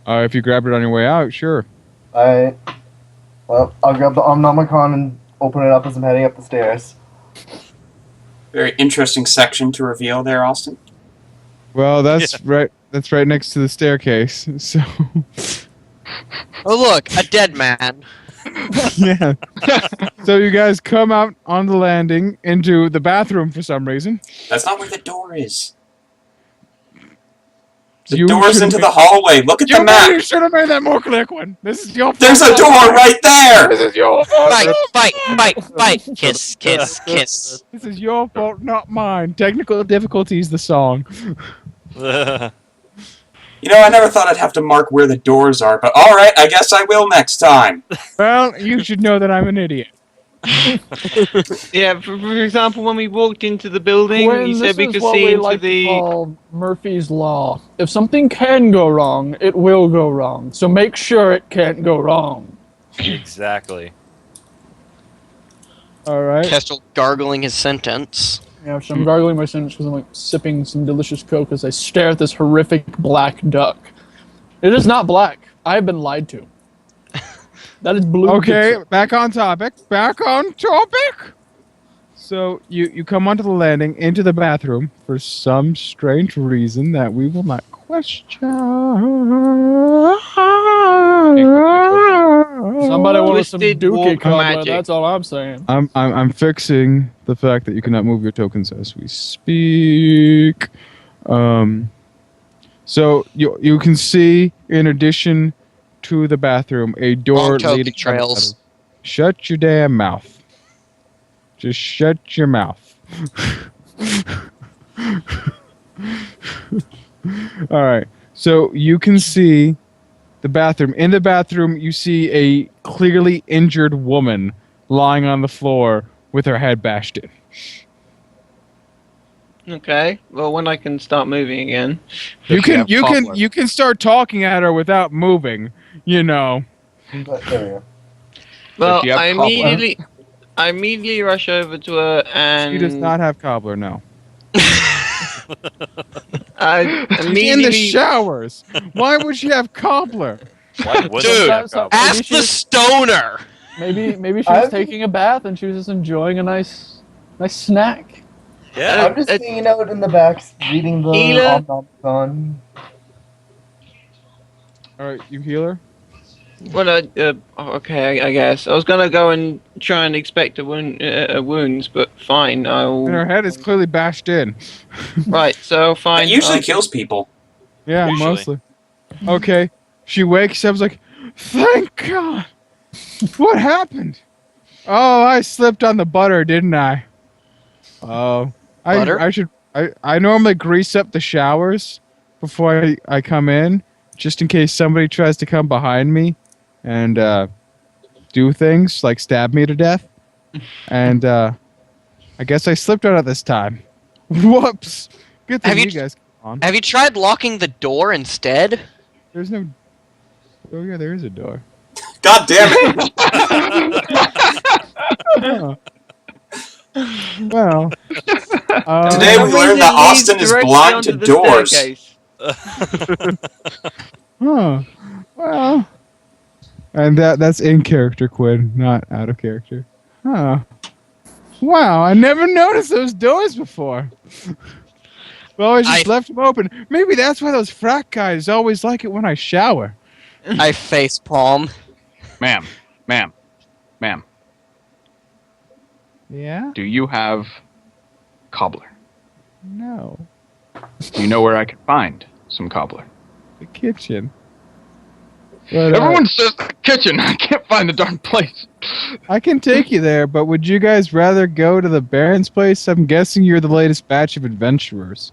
Speaker 1: If you grabbed it on your way out, sure.
Speaker 8: Well, I'll grab the Omnomicon and open it up as I'm heading up the stairs.
Speaker 5: Very interesting section to reveal there, Austin.
Speaker 1: Well, that's right. That's right next to the staircase. So,
Speaker 2: Oh look, a dead man.
Speaker 1: yeah. So you guys come out on the landing into the bathroom for some reason.
Speaker 5: That's not where the door is. The
Speaker 1: You
Speaker 5: door's
Speaker 1: should've
Speaker 5: into
Speaker 1: made-
Speaker 5: the hallway. Look at the
Speaker 1: You
Speaker 5: map.
Speaker 1: should have made that more clear, Quinn. This is your fault.
Speaker 5: There's a door right there.
Speaker 1: This is your fault.
Speaker 2: Fight. Kiss.
Speaker 1: This is your fault, not mine. Technical difficulties, the song.
Speaker 5: You know, I never thought I'd have to mark where the doors are, but alright, I guess I will next time.
Speaker 1: Well, you should know that I'm an idiot.
Speaker 3: Yeah, for example, when we walked into the building,
Speaker 6: When
Speaker 3: you
Speaker 6: this
Speaker 3: said we
Speaker 6: is
Speaker 3: could
Speaker 6: what
Speaker 3: see
Speaker 6: we
Speaker 3: into
Speaker 6: like to
Speaker 3: the.
Speaker 6: call Murphy's Law. If something can go wrong, it will go wrong. So make sure it can't go wrong.
Speaker 4: Exactly.
Speaker 1: All right.
Speaker 2: Kestrel gargling his sentence.
Speaker 6: Yeah, so I'm gargling my sentence because I'm like sipping some delicious Coke as I stare at this horrific black duck. It is not black. I have been lied to. That is blue.
Speaker 1: Okay,
Speaker 6: pixel.
Speaker 1: back on topic. So you come onto the landing into the bathroom for some strange reason that we will not question.
Speaker 6: Somebody wanted some
Speaker 3: Twisted
Speaker 6: dookie
Speaker 3: wolf
Speaker 6: cobbler,
Speaker 3: magic.
Speaker 6: that's all I'm saying.
Speaker 1: I'm fixing the fact that you cannot move your tokens as we speak. So you can see, in addition to the bathroom, a door
Speaker 2: Long token
Speaker 1: leading to the
Speaker 2: trails.
Speaker 1: bathroom. Shut your damn mouth. Just shut your mouth. All right. So you can see the bathroom. In the bathroom, you see a clearly injured woman lying on the floor with her head bashed in.
Speaker 3: Okay. Well, when I can start moving again.
Speaker 1: You
Speaker 7: she have
Speaker 1: can
Speaker 7: cobbler?
Speaker 1: you can start talking at her without moving. You know.
Speaker 8: But there we go.
Speaker 3: Well,
Speaker 7: you have cobbler?
Speaker 3: I immediately rush over to her and
Speaker 1: She does not have cobbler. No.
Speaker 3: I
Speaker 1: She's in the
Speaker 3: immediately
Speaker 1: showers. Why would she have cobbler?
Speaker 4: Why wouldn't
Speaker 2: Dude,
Speaker 4: you have
Speaker 6: so-
Speaker 4: cobbler?
Speaker 2: Ask the stoner.
Speaker 6: Maybe she was
Speaker 8: I've-
Speaker 6: taking a bath and she was just enjoying a nice snack.
Speaker 4: Yeah.
Speaker 8: I'm just hanging out in the back, reading the
Speaker 3: Healer?
Speaker 8: Omnomicon.
Speaker 1: All right, you healer.
Speaker 3: well, okay, I guess I was gonna go and try and expect a wounds, but fine.
Speaker 1: And her head is clearly bashed in.
Speaker 3: Right, so fine.
Speaker 5: That usually kills people.
Speaker 1: Yeah,
Speaker 4: Usually.
Speaker 1: mostly. Okay. She wakes up, like, thank God. What happened? Oh, I slipped on the butter, didn't I? Oh,
Speaker 2: Butter?
Speaker 1: I normally grease up the showers before I come in, just in case somebody tries to come behind me and do things like stab me to death. And I guess I slipped on it this time. Whoops. Good thing
Speaker 2: Have you
Speaker 1: you guys came on.
Speaker 2: Have you tried locking the door instead?
Speaker 1: There's no. Oh yeah, there is a door.
Speaker 5: God damn it!
Speaker 1: Huh. Well,
Speaker 5: Today we learned that Austin is blind to doors.
Speaker 1: Huh. Well, and that's in character, Quinn, not out of character. Huh. Wow, I never noticed those doors before. Well, I just left them open. Maybe that's why those frat guys always like it when I shower.
Speaker 2: I face palm.
Speaker 7: Ma'am.
Speaker 1: Yeah?
Speaker 7: Do you have cobbler?
Speaker 1: No.
Speaker 7: Do you know where I can find some cobbler?
Speaker 1: The kitchen. But,
Speaker 7: Everyone says the kitchen. I can't find the darn place.
Speaker 1: I can take you there, but would you guys rather go to the Baron's place? I'm guessing you're the latest batch of adventurers.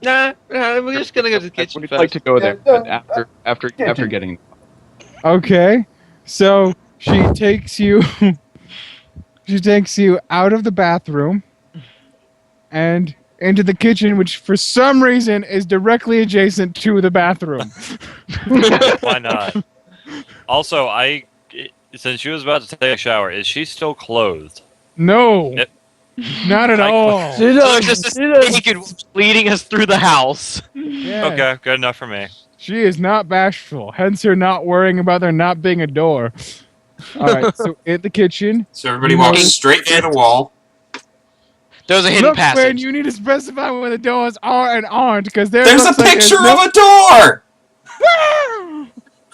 Speaker 3: Nah, we're just gonna go to the
Speaker 7: I
Speaker 3: kitchen
Speaker 7: would
Speaker 3: first.
Speaker 7: like to go there
Speaker 8: Yeah,
Speaker 7: but after
Speaker 8: kitchen.
Speaker 7: getting.
Speaker 1: Okay, so she takes you. She takes you out of the bathroom and into the kitchen, which for some reason is directly adjacent to the bathroom.
Speaker 4: Why not? Also, since she was about to take a shower, is she still clothed?
Speaker 1: No,
Speaker 4: Yep.
Speaker 1: not at all.
Speaker 6: She
Speaker 2: Look, just naked leading us through the house.
Speaker 1: Yeah.
Speaker 4: Okay, good enough for me.
Speaker 1: She is not bashful, hence her not worrying about there not being a door. All right, so in the kitchen.
Speaker 5: So everybody walks straight through the wall.
Speaker 2: There's a hidden
Speaker 1: Look,
Speaker 2: passage.
Speaker 1: man, you need to specify where the doors are and aren't, because
Speaker 5: There's a
Speaker 1: looks like
Speaker 5: picture
Speaker 1: no-
Speaker 5: of a door!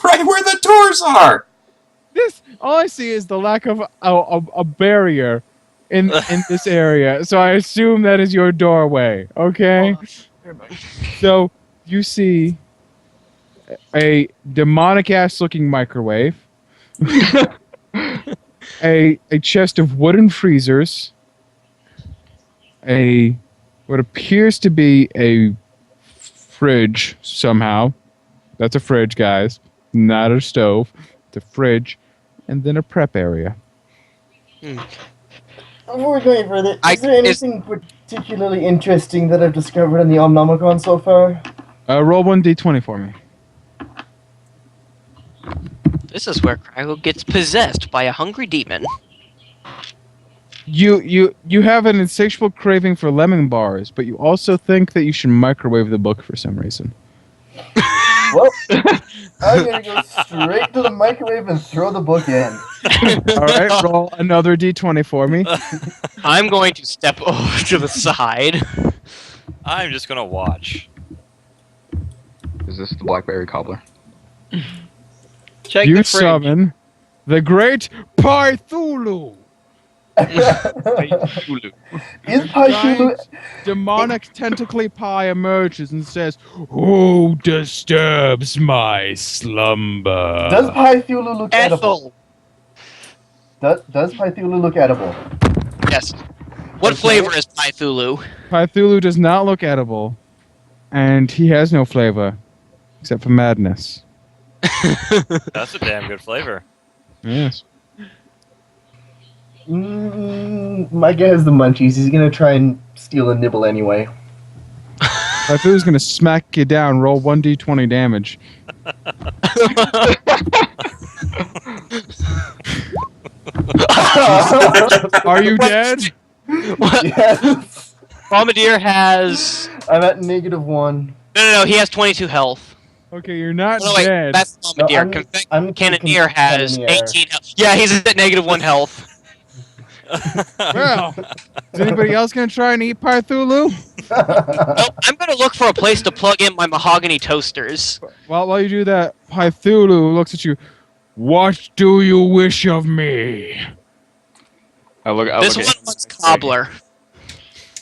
Speaker 5: Right where the doors are!
Speaker 1: This all I see is the lack of a barrier in this area, so I assume that is your doorway. Okay, so you see a demonic ass looking microwave, a chest of wooden freezers, what appears to be a fridge somehow. That's a fridge, guys, not a stove. It's a fridge, and then a prep area.
Speaker 8: Before we go any further,
Speaker 2: I-
Speaker 8: is there anything particularly interesting that I've discovered in the Omnomicon so far?
Speaker 1: Roll 1d20 for me.
Speaker 2: This is where Cryo gets possessed by a hungry demon.
Speaker 1: You have an insatiable craving for lemon bars, but you also think that you should microwave the book for some reason.
Speaker 8: Well, I'm gonna go straight to the microwave and throw the book in.
Speaker 1: All right, roll another d20 for me.
Speaker 2: I'm going to step over to the side.
Speaker 4: I'm just gonna watch.
Speaker 7: Is this the blackberry cobbler?
Speaker 3: Check
Speaker 1: You
Speaker 3: the fridge.
Speaker 1: summon the great piethullu.
Speaker 7: Piethullu.
Speaker 8: Is piethullu?
Speaker 1: Giant demonic tentacly pie emerges and says, "Who disturbs my slumber?"
Speaker 8: Does piethullu look edible?
Speaker 2: Ethel.
Speaker 8: Does piethullu look edible?
Speaker 2: Yes. What
Speaker 8: Okay.
Speaker 2: flavor is piethullu?
Speaker 1: Pythulu does not look edible, and he has no flavor except for madness.
Speaker 4: That's a damn good flavor.
Speaker 1: Yes.
Speaker 8: My guy has the munchies. He's gonna try and steal a nibble anyway.
Speaker 1: Pythulu's gonna smack you down. Roll 1d20 damage. Are you dead?
Speaker 8: Yes.
Speaker 2: Bombardier has...
Speaker 8: I'm at -1.
Speaker 2: No, he has 22 health.
Speaker 1: Okay, you're not
Speaker 2: Oh, wait,
Speaker 1: dead.
Speaker 2: that's Bombardier.
Speaker 8: No,
Speaker 2: Confect
Speaker 8: I'm
Speaker 2: Cannoneer has
Speaker 8: Cannoneer.
Speaker 2: 18 health. Yeah, he's at -1 health.
Speaker 1: Well, is anybody else gonna try and eat Pythulu?
Speaker 2: Nope, I'm gonna look for a place to plug in my mahogany toasters.
Speaker 1: Well, while you do that, Pythulu looks at you. What do you wish of me?
Speaker 7: I look
Speaker 2: This
Speaker 7: at
Speaker 2: one wants cobbler.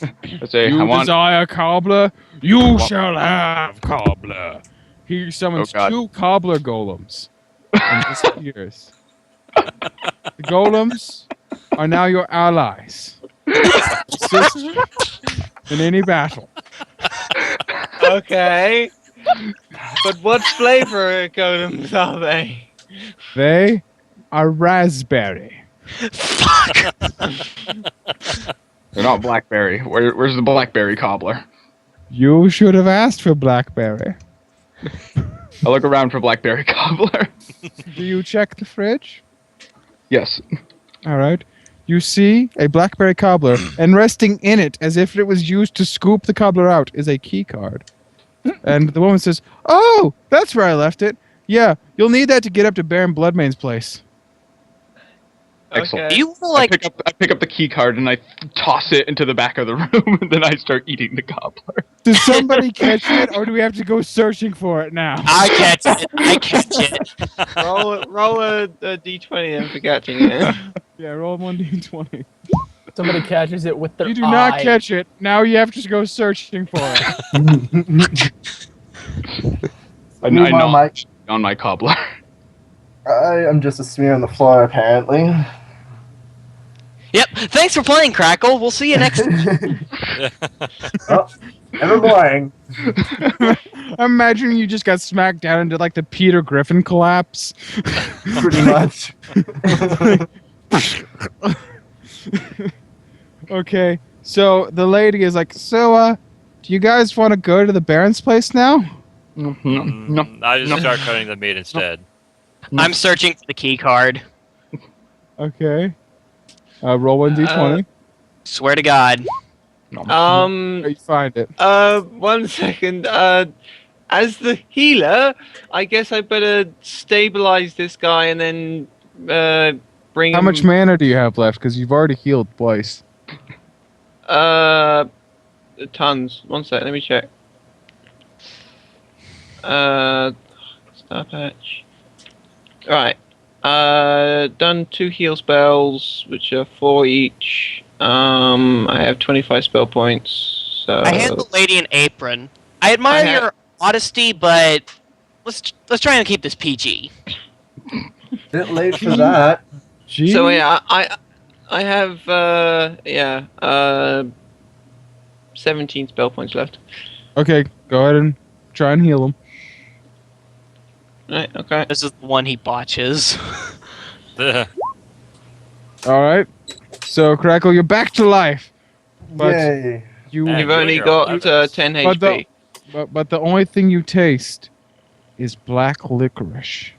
Speaker 7: I say,
Speaker 1: You
Speaker 7: I want.
Speaker 1: desire cobbler? You shall have cobbler. He summons
Speaker 7: Oh, God.
Speaker 1: 2 cobbler golems and disappears. The golems are now your allies. Assist in any battle.
Speaker 3: Okay. But what flavor golems are they?
Speaker 1: They are raspberry.
Speaker 2: Fuck!
Speaker 7: They're not blackberry. Where's the blackberry cobbler?
Speaker 1: You should have asked for blackberry.
Speaker 7: I look around for blackberry cobbler.
Speaker 1: Do you check the fridge?
Speaker 7: Yes.
Speaker 1: All right. You see a blackberry cobbler, and resting in it, as if it was used to scoop the cobbler out, is a key card. And the woman says, "Oh, that's where I left it. Yeah, you'll need that to get up to Baron Bloodmane's place."
Speaker 7: Excellent.
Speaker 2: Do you wanna,
Speaker 7: I pick up the key card and I toss it into the back of the room, and then I start eating the cobbler.
Speaker 1: Does somebody catch it, or do we have to go searching for it now?
Speaker 2: I catch it. I catch it.
Speaker 3: Roll a d20 then for catching it.
Speaker 1: Yeah, roll 1d20.
Speaker 6: Somebody catches it with their
Speaker 1: You do
Speaker 6: eye.
Speaker 1: not catch it. Now you have to go searching for it.
Speaker 7: I
Speaker 8: Meanwhile,
Speaker 7: nod on my cobbler.
Speaker 8: I am just a smear on the floor, apparently.
Speaker 2: Yep. Thanks for playing, Crackle. We'll see you next.
Speaker 8: Oh, never mind.
Speaker 1: I'm imagining you just got smacked down into like the Peter Griffin collapse.
Speaker 8: Pretty much.
Speaker 1: Okay, so the lady is like, "So, do you guys want to go to the Baron's place now?"
Speaker 7: No.
Speaker 4: I just start cutting the meat instead.
Speaker 2: I'm searching for the key card.
Speaker 1: Okay. Roll 1d20.
Speaker 2: Swear to God.
Speaker 1: You find it.
Speaker 3: 1 second. As the healer, I guess I better stabilize this guy and then bring
Speaker 1: How
Speaker 3: him.
Speaker 1: much mana do you have left? Because you've already healed twice.
Speaker 3: Tons. 1 sec. Let me check. Star patch. Right. Done 2 heal spells, which are 4 each. I have 25 spell points. So
Speaker 2: I hand the lady an apron. I admire your modesty, but let's try and keep this PG.
Speaker 8: Bit late for that.
Speaker 1: Gee.
Speaker 3: So yeah, I have 17 spell points left.
Speaker 1: Okay, go ahead and try and heal him.
Speaker 3: Right. Okay.
Speaker 2: This is the one he botches.
Speaker 1: All right. So, Crackle, you're back to life. But
Speaker 8: Yay.
Speaker 1: you,
Speaker 4: Hey.
Speaker 3: You've only got 10
Speaker 1: But
Speaker 3: HP.
Speaker 1: but the only thing you taste is black licorice.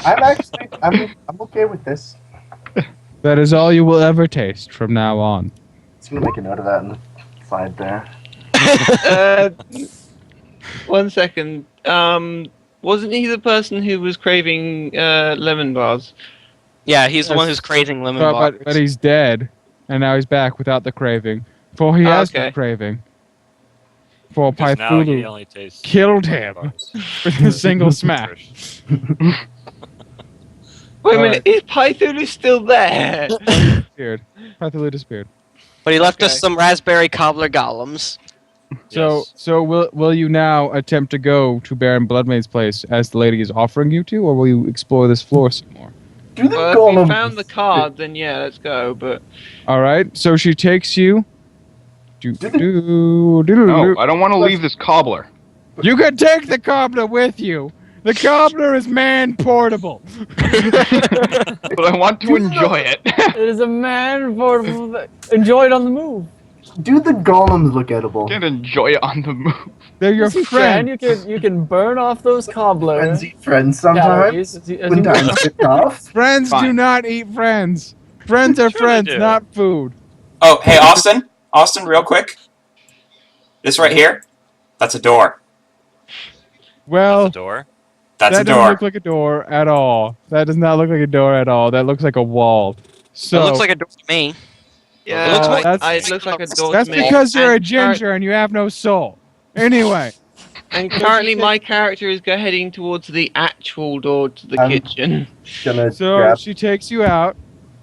Speaker 8: I'm okay with this.
Speaker 1: That is all you will ever taste from now on.
Speaker 8: Just gonna make a note of that on the side there.
Speaker 3: 1 second. Wasn't he the person who was craving lemon bars?
Speaker 2: Yeah, he's the one who's craving lemon bars.
Speaker 1: But he's dead, and now he's back without the craving. For he has no
Speaker 3: Okay.
Speaker 1: craving. For
Speaker 4: Because now he
Speaker 1: Pythulu
Speaker 4: only tastes
Speaker 1: killed him with a single smash.
Speaker 3: Wait a
Speaker 1: All
Speaker 3: minute, is piethullu still there?
Speaker 1: Disappeared. Piethullu disappeared.
Speaker 2: But he left
Speaker 3: Okay.
Speaker 2: us some raspberry cobbler golems.
Speaker 1: So,
Speaker 4: Yes.
Speaker 1: so will you now attempt to go to Baron Bloodmaid's place as the lady is offering you to, or will you explore this floor some more?
Speaker 8: Do the
Speaker 3: Well, if we
Speaker 8: golem
Speaker 3: found the card, then yeah, let's go. But
Speaker 1: All right. So she takes you.
Speaker 7: No, I don't want to leave this cobbler.
Speaker 1: You can take the cobbler with you. The cobbler is man portable.
Speaker 7: But I want to enjoy it.
Speaker 6: It is a man for enjoy it on the move.
Speaker 8: Do the golems look edible?
Speaker 7: Can't enjoy it on the move.
Speaker 1: They're your
Speaker 6: Yes, you
Speaker 1: friend.
Speaker 6: can. You can burn off those cobbler
Speaker 8: Friends eat friends sometimes.
Speaker 6: calories as you
Speaker 8: When
Speaker 6: move.
Speaker 8: times get tough.
Speaker 1: Friends do
Speaker 7: Fine.
Speaker 1: not eat friends. Friends are
Speaker 4: Sure they
Speaker 1: friends,
Speaker 4: do.
Speaker 1: not food.
Speaker 5: Oh, hey, Austin. Austin, real quick. This right here, that's a door.
Speaker 1: Well,
Speaker 4: That's the door.
Speaker 5: That's
Speaker 1: that
Speaker 5: a
Speaker 1: doesn't
Speaker 5: door.
Speaker 1: look like a door at all. That does not look like a door at all. That looks like a wall. So
Speaker 2: it looks like a door to me.
Speaker 3: yeah,
Speaker 2: It looks more-
Speaker 3: it looks like a door
Speaker 1: that's
Speaker 3: to me.
Speaker 1: because you're a
Speaker 3: And
Speaker 1: ginger and you have no soul. Anyway,
Speaker 3: And currently, my character is heading towards the actual door to the kitchen.
Speaker 8: Gonna
Speaker 1: so
Speaker 8: grab.
Speaker 1: she takes you out,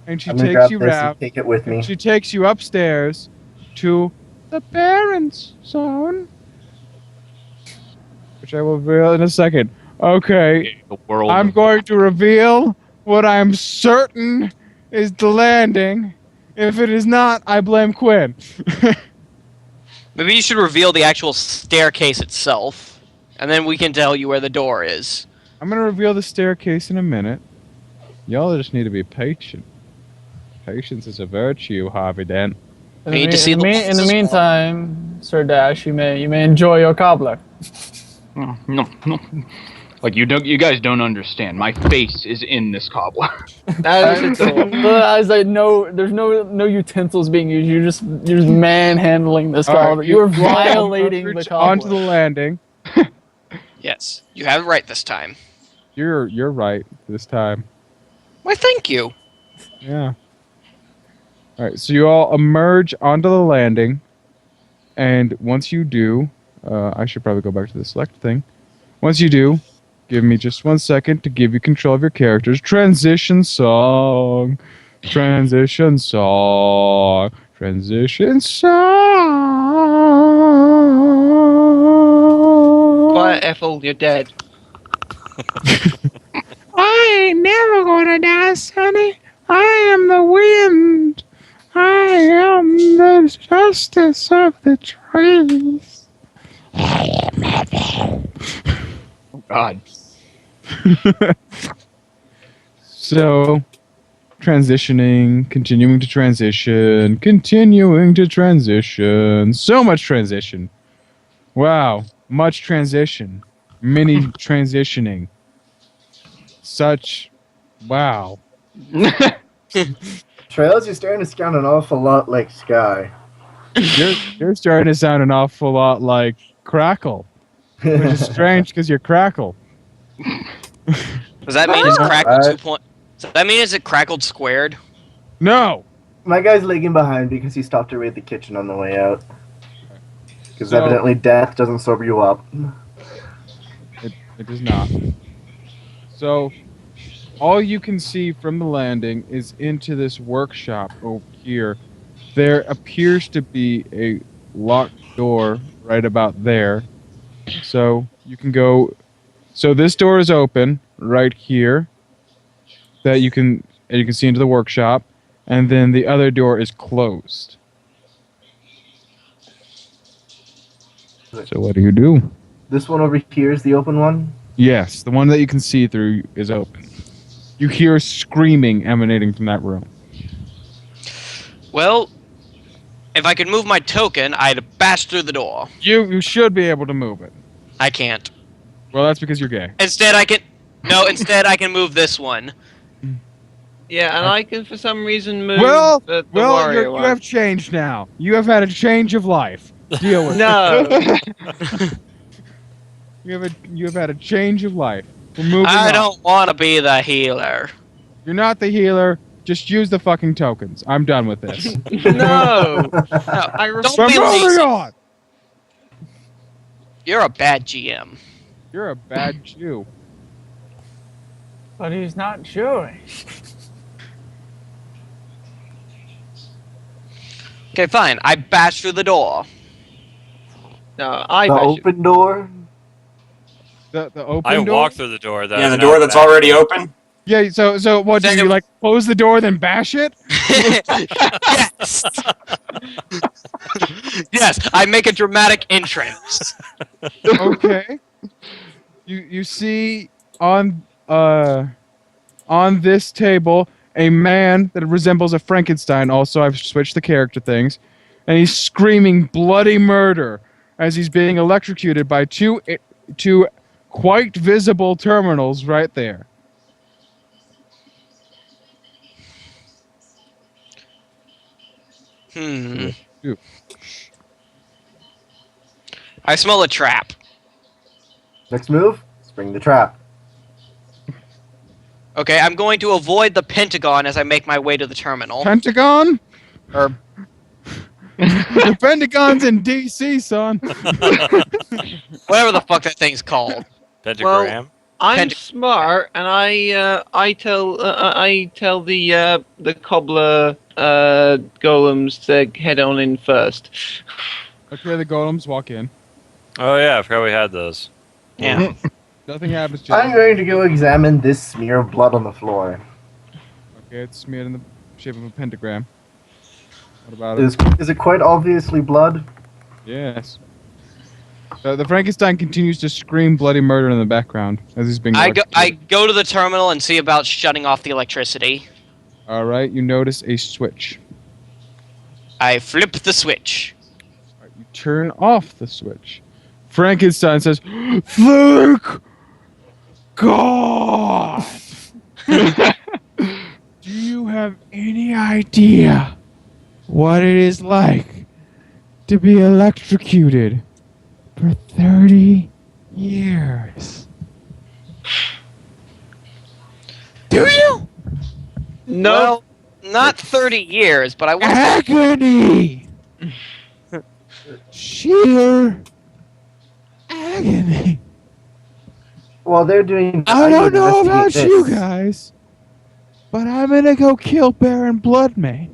Speaker 1: and she
Speaker 8: I'm gonna
Speaker 1: takes
Speaker 8: grab
Speaker 1: you
Speaker 8: this
Speaker 1: out.
Speaker 8: and take it with me.
Speaker 1: She takes you upstairs to the Baron's zone, which I will reveal in a second. Okay,
Speaker 7: The world.
Speaker 1: I'm going to reveal what I'm certain is the landing. If it is not, I blame Quinn.
Speaker 2: Maybe you should reveal the actual staircase itself, and then we can tell you where the door is.
Speaker 1: I'm going to reveal the staircase in a minute. Y'all just need to be patient. Patience is a virtue, Harvey Dent.
Speaker 6: In
Speaker 2: We need
Speaker 6: the,
Speaker 2: to see
Speaker 6: in, the
Speaker 2: the
Speaker 6: mean- in the
Speaker 2: walls.
Speaker 6: meantime, Sir Dash, you may enjoy your cobbler.
Speaker 7: No. Like you guys don't understand. My face is in this cobbler.
Speaker 3: That is a door.
Speaker 6: As I know, there's no utensils being used. You're just manhandling this
Speaker 1: All right,
Speaker 6: cobbler. You are
Speaker 1: all
Speaker 6: violating the
Speaker 1: emerge
Speaker 6: cobbler.
Speaker 1: onto the landing.
Speaker 2: Yes, you have it right this time.
Speaker 1: You're right this time.
Speaker 2: Why, thank you.
Speaker 1: Yeah. All right, so you all emerge onto the landing, and once you do, I should probably go back to the select thing. Once you do, give me just 1 second to give you control of your characters. Transition song. Transition song. Transition song.
Speaker 3: Quiet, Ethel, you're dead.
Speaker 1: I ain't never gonna die, Sonny. I am the wind. I am the justice of the trees.
Speaker 7: Oh God.
Speaker 1: So, transitioning, continuing to transition, continuing to transition. So much transition. Wow, much transition. Many transitioning. Such, wow.
Speaker 8: Trails, you're starting to sound an awful lot like Sky.
Speaker 1: You're starting to sound an awful lot like Crackle, which is strange because you're Crackle.
Speaker 2: Does that mean it's crackled
Speaker 8: Alright.
Speaker 2: 2 point? Does that mean is it crackled squared?
Speaker 1: No.
Speaker 8: My guy's lagging behind because he stopped to raid the kitchen on the way out. Because
Speaker 1: So-
Speaker 8: evidently death doesn't sober you up.
Speaker 1: It does not. So, all you can see from the landing is into this workshop over here. There appears to be a locked door right about there. So, you can go. So, this door is open right here. That you can see into the workshop. And then the other door is closed. So, what do you do?
Speaker 8: This one over here is the open one.
Speaker 1: Yes, the one that you can see through is open. You hear screaming emanating from that room.
Speaker 2: Well, if I could move my token, I'd bash through the door.
Speaker 1: You should be able to move it.
Speaker 2: I can't.
Speaker 1: Well, that's because you're gay.
Speaker 2: Instead, I can. No, instead I can move this one.
Speaker 3: Yeah, and I can for some reason move
Speaker 1: Well,
Speaker 3: the
Speaker 1: well,
Speaker 3: warrior
Speaker 1: you
Speaker 3: one.
Speaker 1: have changed now. You have had a change of life. Deal with it.
Speaker 3: No.
Speaker 1: You have had a change of life. We're moving
Speaker 2: I
Speaker 1: on.
Speaker 2: don't want to be the healer.
Speaker 1: You're not the healer. Just use the fucking tokens. I'm done with this.
Speaker 3: No.
Speaker 2: No,
Speaker 3: I
Speaker 2: don't
Speaker 1: We're
Speaker 2: be
Speaker 1: moving
Speaker 2: lazy.
Speaker 1: on.
Speaker 2: You're a bad GM.
Speaker 1: You're a bad Jew.
Speaker 6: But he's not chewing.
Speaker 2: Okay, fine. I bash through the door.
Speaker 3: No, I
Speaker 8: The
Speaker 3: bash it.
Speaker 8: open door.
Speaker 1: The open
Speaker 4: I
Speaker 1: door.
Speaker 4: walk through the door.
Speaker 5: Yeah, the door that's already open.
Speaker 1: Yeah. So what do
Speaker 2: Then
Speaker 1: you
Speaker 2: it-
Speaker 1: like? Close the door then bash it?
Speaker 2: Yes. Yes, I make a dramatic entrance.
Speaker 1: Okay. You see on this table a man that resembles a Frankenstein. Also, I've switched the character things, and he's screaming bloody murder as he's being electrocuted by two quite visible terminals right there.
Speaker 2: Hmm.
Speaker 1: Ew.
Speaker 2: I smell a trap.
Speaker 8: Next move. Spring the trap.
Speaker 2: Okay, I'm going to avoid the Pentagon as I make my way to the terminal.
Speaker 1: Pentagon?
Speaker 2: Or
Speaker 1: The Pentagon's in D.C., son.
Speaker 2: whatever the fuck that thing's called.
Speaker 4: Pentagram.
Speaker 3: I'm smart, and I tell the cobbler golems to head on in first.
Speaker 1: Okay, the golems walk in.
Speaker 4: Oh yeah, I forgot we had those.
Speaker 2: Yeah.
Speaker 1: Nothing happens to
Speaker 8: I'm going to go examine this smear of blood on the floor.
Speaker 1: Okay, it's smeared in the shape of a pentagram. What about it?
Speaker 8: Is it quite obviously blood?
Speaker 1: Yes. The Frankenstein continues to scream bloody murder in the background as he's being
Speaker 2: I go
Speaker 1: electrocuted.
Speaker 2: to the terminal and see about shutting off the electricity.
Speaker 1: All right, you notice a switch.
Speaker 2: I flip the switch.
Speaker 1: All right, you turn off the switch. Frankenstein says, "Thank God." Do you have any idea what it is like to be electrocuted for 30 years? Do you?
Speaker 3: No,
Speaker 2: Well, not 30 years, but I want
Speaker 1: Agony! Sheer agony.
Speaker 8: Well, they're doing.
Speaker 1: I don't know
Speaker 8: investigate
Speaker 1: about
Speaker 8: this.
Speaker 1: you guys, but I'm gonna go kill Baron Bloodmane.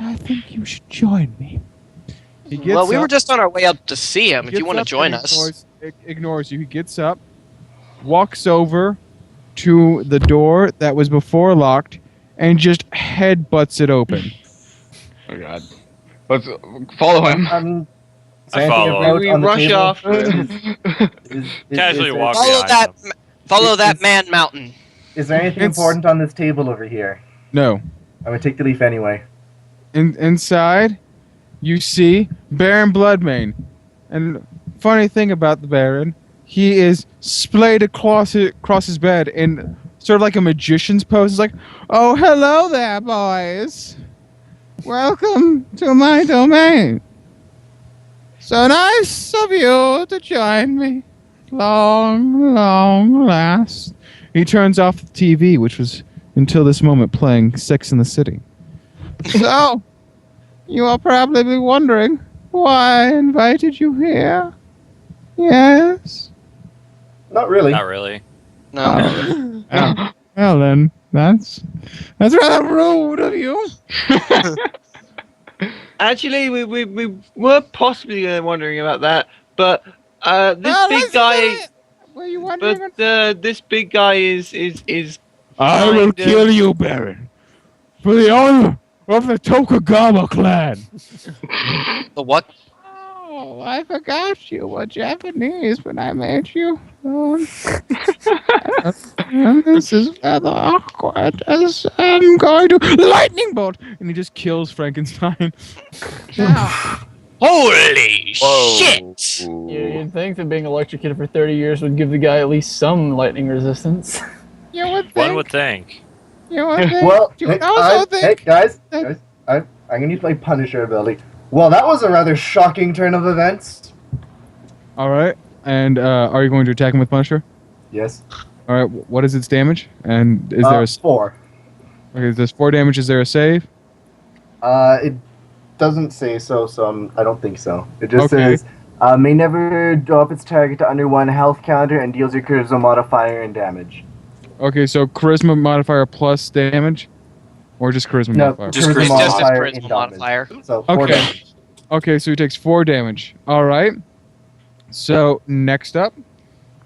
Speaker 1: I think you should join me. He gets
Speaker 2: Well, we were
Speaker 1: up-
Speaker 2: just on our way up to see him. If
Speaker 1: gets
Speaker 2: you want to
Speaker 1: up
Speaker 2: join
Speaker 1: and
Speaker 2: us.
Speaker 1: ignores you. He gets up, walks over to the door that was before locked, and just headbutts it open.
Speaker 7: Oh god. Let's follow him.
Speaker 8: I mean, is
Speaker 4: I
Speaker 8: there anything
Speaker 4: follow.
Speaker 8: about
Speaker 3: We
Speaker 8: on the
Speaker 3: rush
Speaker 8: table?
Speaker 3: off.
Speaker 4: Casually
Speaker 8: there-
Speaker 4: walk
Speaker 2: Follow
Speaker 4: behind
Speaker 2: that.
Speaker 4: him.
Speaker 2: Follow
Speaker 8: Is-
Speaker 2: that
Speaker 8: is-
Speaker 2: man mountain.
Speaker 8: Is there anything
Speaker 1: It's-
Speaker 8: important on this table over here?
Speaker 1: No.
Speaker 8: I'm gonna take the leaf anyway.
Speaker 1: Inside, you see Baron Bloodmane. And funny thing about the Baron, he is splayed across his bed in sort of like a magician's pose. It's like, "Oh, hello there, boys. Welcome to my domain. So nice of you to join me. Long, long last." He turns off the TV, which was until this moment playing Sex in the City. So, you are probably wondering why I invited you here. Yes?
Speaker 8: Not really.
Speaker 4: Not really.
Speaker 2: No.
Speaker 1: Well then, that's rather rude of you.
Speaker 3: Actually, we were possibly wondering about that, but this
Speaker 1: Well,
Speaker 3: big
Speaker 1: let's
Speaker 3: guy.
Speaker 1: get it. Were you wondering?
Speaker 3: But this big guy is
Speaker 1: I will
Speaker 3: kinda-
Speaker 1: kill you, Baron, for the honor of the Tokugawa clan.
Speaker 2: The what?
Speaker 1: Oh, I forgot you were Japanese when I met you. And this is rather awkward as I'm going to lightning bolt, and he just kills Frankenstein. Now,
Speaker 2: Holy
Speaker 4: Whoa.
Speaker 2: shit!
Speaker 6: You'd think that being electrocuted for 30 years would give the guy at least some lightning resistance.
Speaker 1: you would think.
Speaker 4: One would think.
Speaker 1: You would think.
Speaker 8: Well,
Speaker 1: you
Speaker 8: hey,
Speaker 1: would also think.
Speaker 8: hey guys, I'm gonna use my Punisher ability. Well, that was a rather shocking turn of events.
Speaker 1: All right, and are you going to attack him with Punisher?
Speaker 8: Yes.
Speaker 1: All right, what is its damage? And is there a
Speaker 8: 4?
Speaker 1: okay? There's 4 damage. Is there a save?
Speaker 8: It doesn't say so, I don't think so. It just
Speaker 1: Okay.
Speaker 8: says may never drop its target to under 1 health counter and deals your charisma modifier and damage.
Speaker 1: Okay, so charisma modifier plus damage, or just charisma
Speaker 8: No,
Speaker 1: modifier.
Speaker 5: Just
Speaker 8: charisma
Speaker 5: charisma.
Speaker 2: It's just his
Speaker 8: modifier
Speaker 2: charisma
Speaker 8: in
Speaker 2: modifier.
Speaker 8: damage. So 4
Speaker 1: Okay.
Speaker 8: damage.
Speaker 1: Okay, so he takes 4 damage. All right. So next up,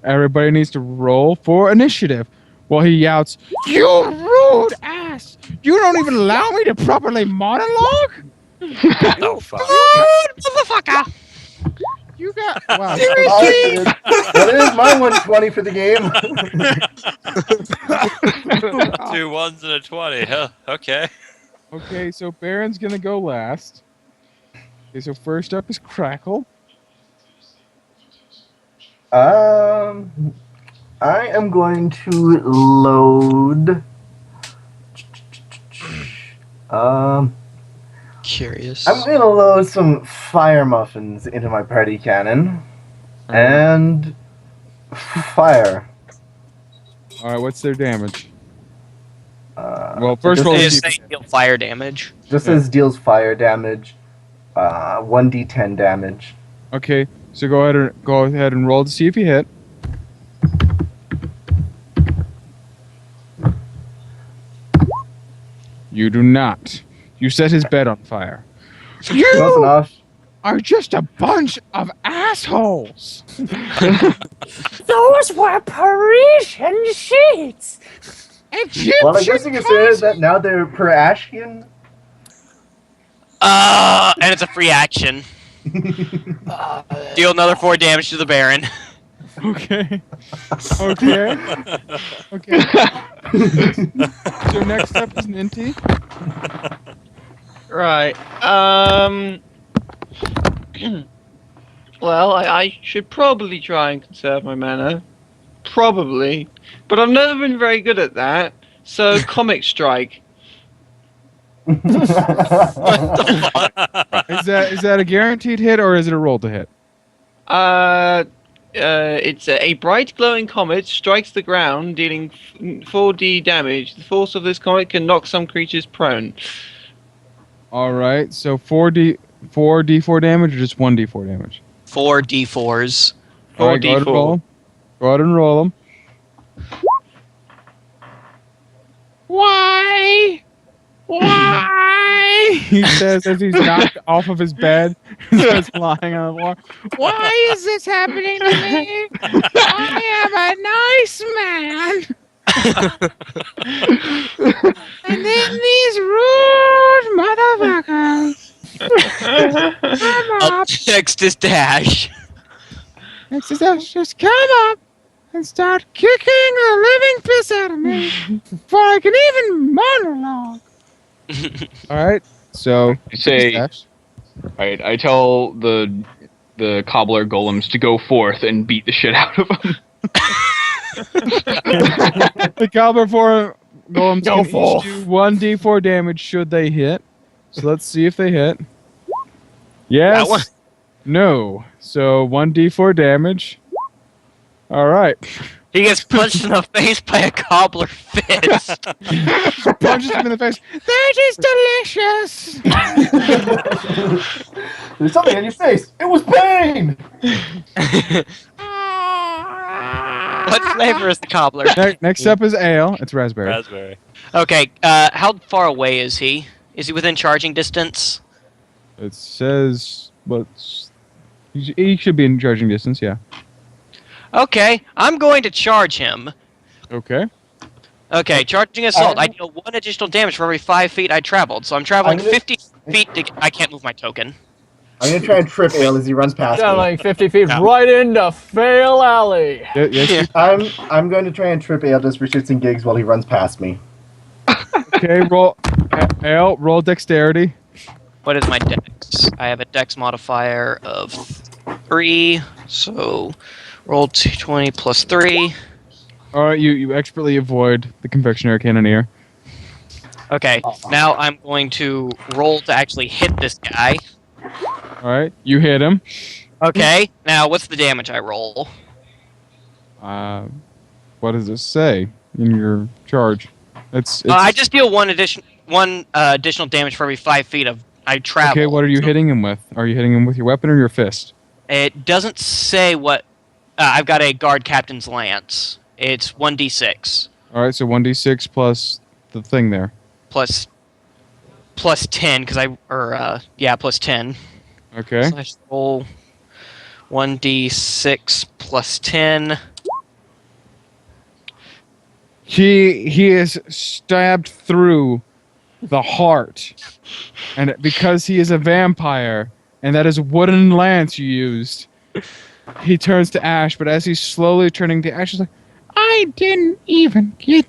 Speaker 1: everybody needs to roll for initiative. While he youts, "You rude ass! You don't even allow me to properly monologue."
Speaker 4: Oh fuck.
Speaker 2: Motherfucker!
Speaker 1: You got wow.
Speaker 8: Austin, that is my 120 for the game.
Speaker 4: 2 1s and a 20. Huh, okay.
Speaker 1: Okay, so Baron's gonna go last. Okay, so first up is Crackle.
Speaker 8: I am going to load.
Speaker 2: Curious.
Speaker 8: I'm going to load some fire muffins into my party cannon. And fire.
Speaker 1: All right, what's their damage?
Speaker 8: Well,
Speaker 1: first roll
Speaker 2: It
Speaker 1: is
Speaker 2: is saying deal fire damage.
Speaker 8: Just says deals fire damage. 1d10 damage.
Speaker 1: Okay, so go ahead and roll to see if you hit. You do not. You set his bed on fire.
Speaker 8: Close
Speaker 1: You
Speaker 8: enough.
Speaker 1: are just a bunch of assholes.
Speaker 9: Those were Parisian sheets.
Speaker 8: Well, I guess you can say that now they're Parashian.
Speaker 2: And it's a free action. Deal another 4 damage to the Baron.
Speaker 1: Okay. Okay. Okay. So next up is Ninty.
Speaker 3: Right. Well, I should probably try and conserve my mana. Probably. But I've never been very good at that. So, Comic Strike.
Speaker 1: Is that a guaranteed hit or is it a roll to hit?
Speaker 3: It's a bright glowing comet strikes the ground, dealing 4d damage. The force of this comet can knock some creatures prone.
Speaker 1: All right. So 4d4 damage or just 1d4 damage?
Speaker 2: 4 d4s.
Speaker 1: All right, go ahead and
Speaker 3: 4d4.
Speaker 1: roll 'em. Go ahead and roll them. Why? Why? He says as he's knocked off of his bed and starts lying on the floor. Why is this happening to me? I am a nice man. And then these rude motherfuckers come
Speaker 2: Up
Speaker 1: up.
Speaker 2: next is Dash.
Speaker 1: Next is us just come up and start kicking the living piss out of me before I can even monologue. All right, so
Speaker 7: You say, right, I tell the cobbler golems to go forth and beat the shit out of them.
Speaker 1: the Caliber 4 golems
Speaker 6: Go
Speaker 1: can each
Speaker 6: forth.
Speaker 1: do 1d4 damage should they hit. So let's see if they hit. Yes.
Speaker 2: That one.
Speaker 1: No. So 1d4 damage. All right.
Speaker 2: He gets punched in the face by a cobbler fist.
Speaker 1: Punches him in the face. That is delicious.
Speaker 8: There's something on your face. It was pain.
Speaker 2: What flavor is the cobbler?
Speaker 1: Next up is ale. It's raspberry.
Speaker 4: Raspberry.
Speaker 2: Okay, how far away is he? Is he within charging distance?
Speaker 1: It says, he should be in charging distance, yeah.
Speaker 2: Okay, I'm going to charge him.
Speaker 1: Okay.
Speaker 2: Okay, charging assault. I deal 1 additional damage for every 5 feet I traveled. So I'm traveling
Speaker 8: I'm gonna-
Speaker 2: 50 feet to... I can't move my token.
Speaker 8: I'm gonna try and trip Ale as he runs past
Speaker 6: Down
Speaker 8: me.
Speaker 6: like 50 feet
Speaker 2: Yeah.
Speaker 6: right into Fail Alley.
Speaker 1: Yes.
Speaker 2: Yeah.
Speaker 8: I'm going to try and trip Ale just for shits and gigs while he runs past me.
Speaker 1: Okay, roll. Ale, roll dexterity.
Speaker 2: What is my dex? I have a dex modifier of 3, so roll 220 plus 3.
Speaker 1: All right, you expertly avoid the confectionery cannoneer.
Speaker 2: Okay, now I'm going to roll to actually hit this guy.
Speaker 1: All right, you hit him.
Speaker 2: Okay, now what's the damage I roll?
Speaker 1: What does it say in your charge? It's
Speaker 2: I just deal 1 additional damage for every 5 feet of I travel.
Speaker 1: okay. What are you hitting him with? Are you hitting him with your weapon or your fist?
Speaker 2: It doesn't say what. I've got a guard captain's lance. It's 1d6.
Speaker 1: All right, so 1d6 plus the thing there.
Speaker 10: plus 10 because plus 10.
Speaker 1: Okay.
Speaker 10: So I just roll 1d6 plus 10.
Speaker 1: He is stabbed through the heart, and because he is a vampire, and that is a wooden lance you used, he turns to ash. But as he's slowly turning to ash, he's like, "I didn't even get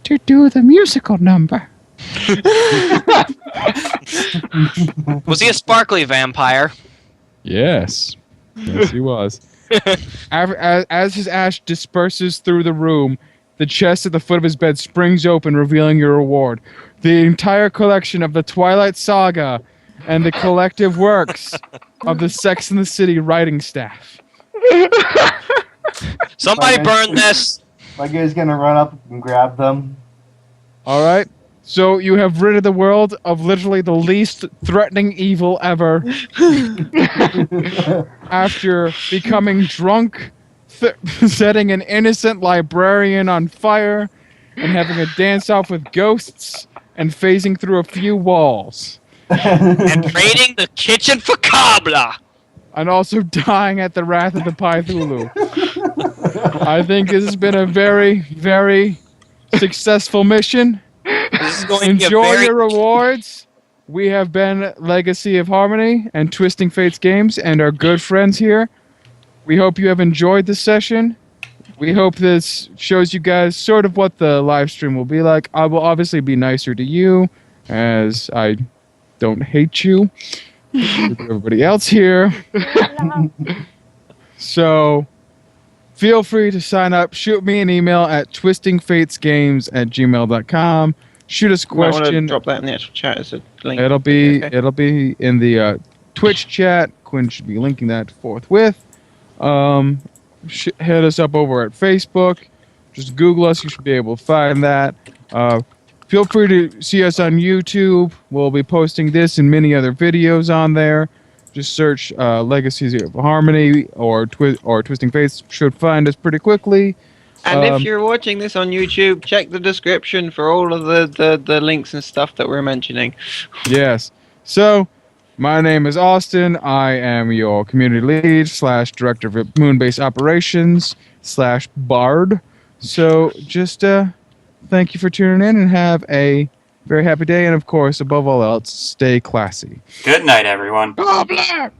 Speaker 1: to do the musical number."
Speaker 10: Was he a sparkly vampire?
Speaker 1: Yes, yes, he was. As his ash disperses through the room, the chest at the foot of his bed springs open, revealing your reward. The entire collection of the Twilight Saga and the collective works of the Sex and the City writing staff.
Speaker 10: Somebody burn this!
Speaker 8: My guy's gonna run up and grab them.
Speaker 1: All right. So you have ridded the world of literally the least threatening evil ever. After becoming drunk, setting an innocent librarian on fire, and having a dance-off with ghosts, and phasing through a few walls.
Speaker 10: And raiding the kitchen for Kabla!
Speaker 1: And also dying at the wrath of the piethullu. I think this has been a very, very successful mission.
Speaker 10: This is going to
Speaker 1: Enjoy
Speaker 10: be a very...
Speaker 1: your rewards. We have been Legacy of Harmony and Twisting Fates Games and our good friends here. We hope you have enjoyed this session. We hope this shows you guys sort of what the live stream will be like. I will obviously be nicer to you, as I don't hate you. With everybody else here. So, feel free to sign up. Shoot me an email at twistingfatesgames@gmail.com. Shoot us a
Speaker 3: You might want to
Speaker 1: question.
Speaker 3: drop that in the actual chat as a link.
Speaker 1: It'll be
Speaker 3: Okay.
Speaker 1: in the Twitch chat. Quinn should be linking that forthwith. Hit us up over at Facebook. Just Google us. You should be able to find that. Feel free to see us on YouTube. We'll be posting this and many other videos on there. Just search Legacies of Harmony or Twisting Fates. Should find us pretty quickly.
Speaker 3: And if you're watching this on YouTube, check the description for all of the links and stuff that we're mentioning.
Speaker 1: Yes. So, my name is Austin. I am your community lead / director of Moonbase Operations / Bard. So, just thank you for tuning in and have a very happy day. And of course, above all else, stay classy.
Speaker 5: Good night, everyone.
Speaker 1: All right.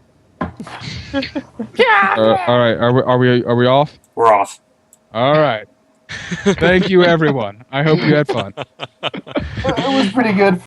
Speaker 1: Are we off?
Speaker 5: We're off.
Speaker 1: All right. Thank you, everyone. I hope you had fun.
Speaker 8: It was pretty good.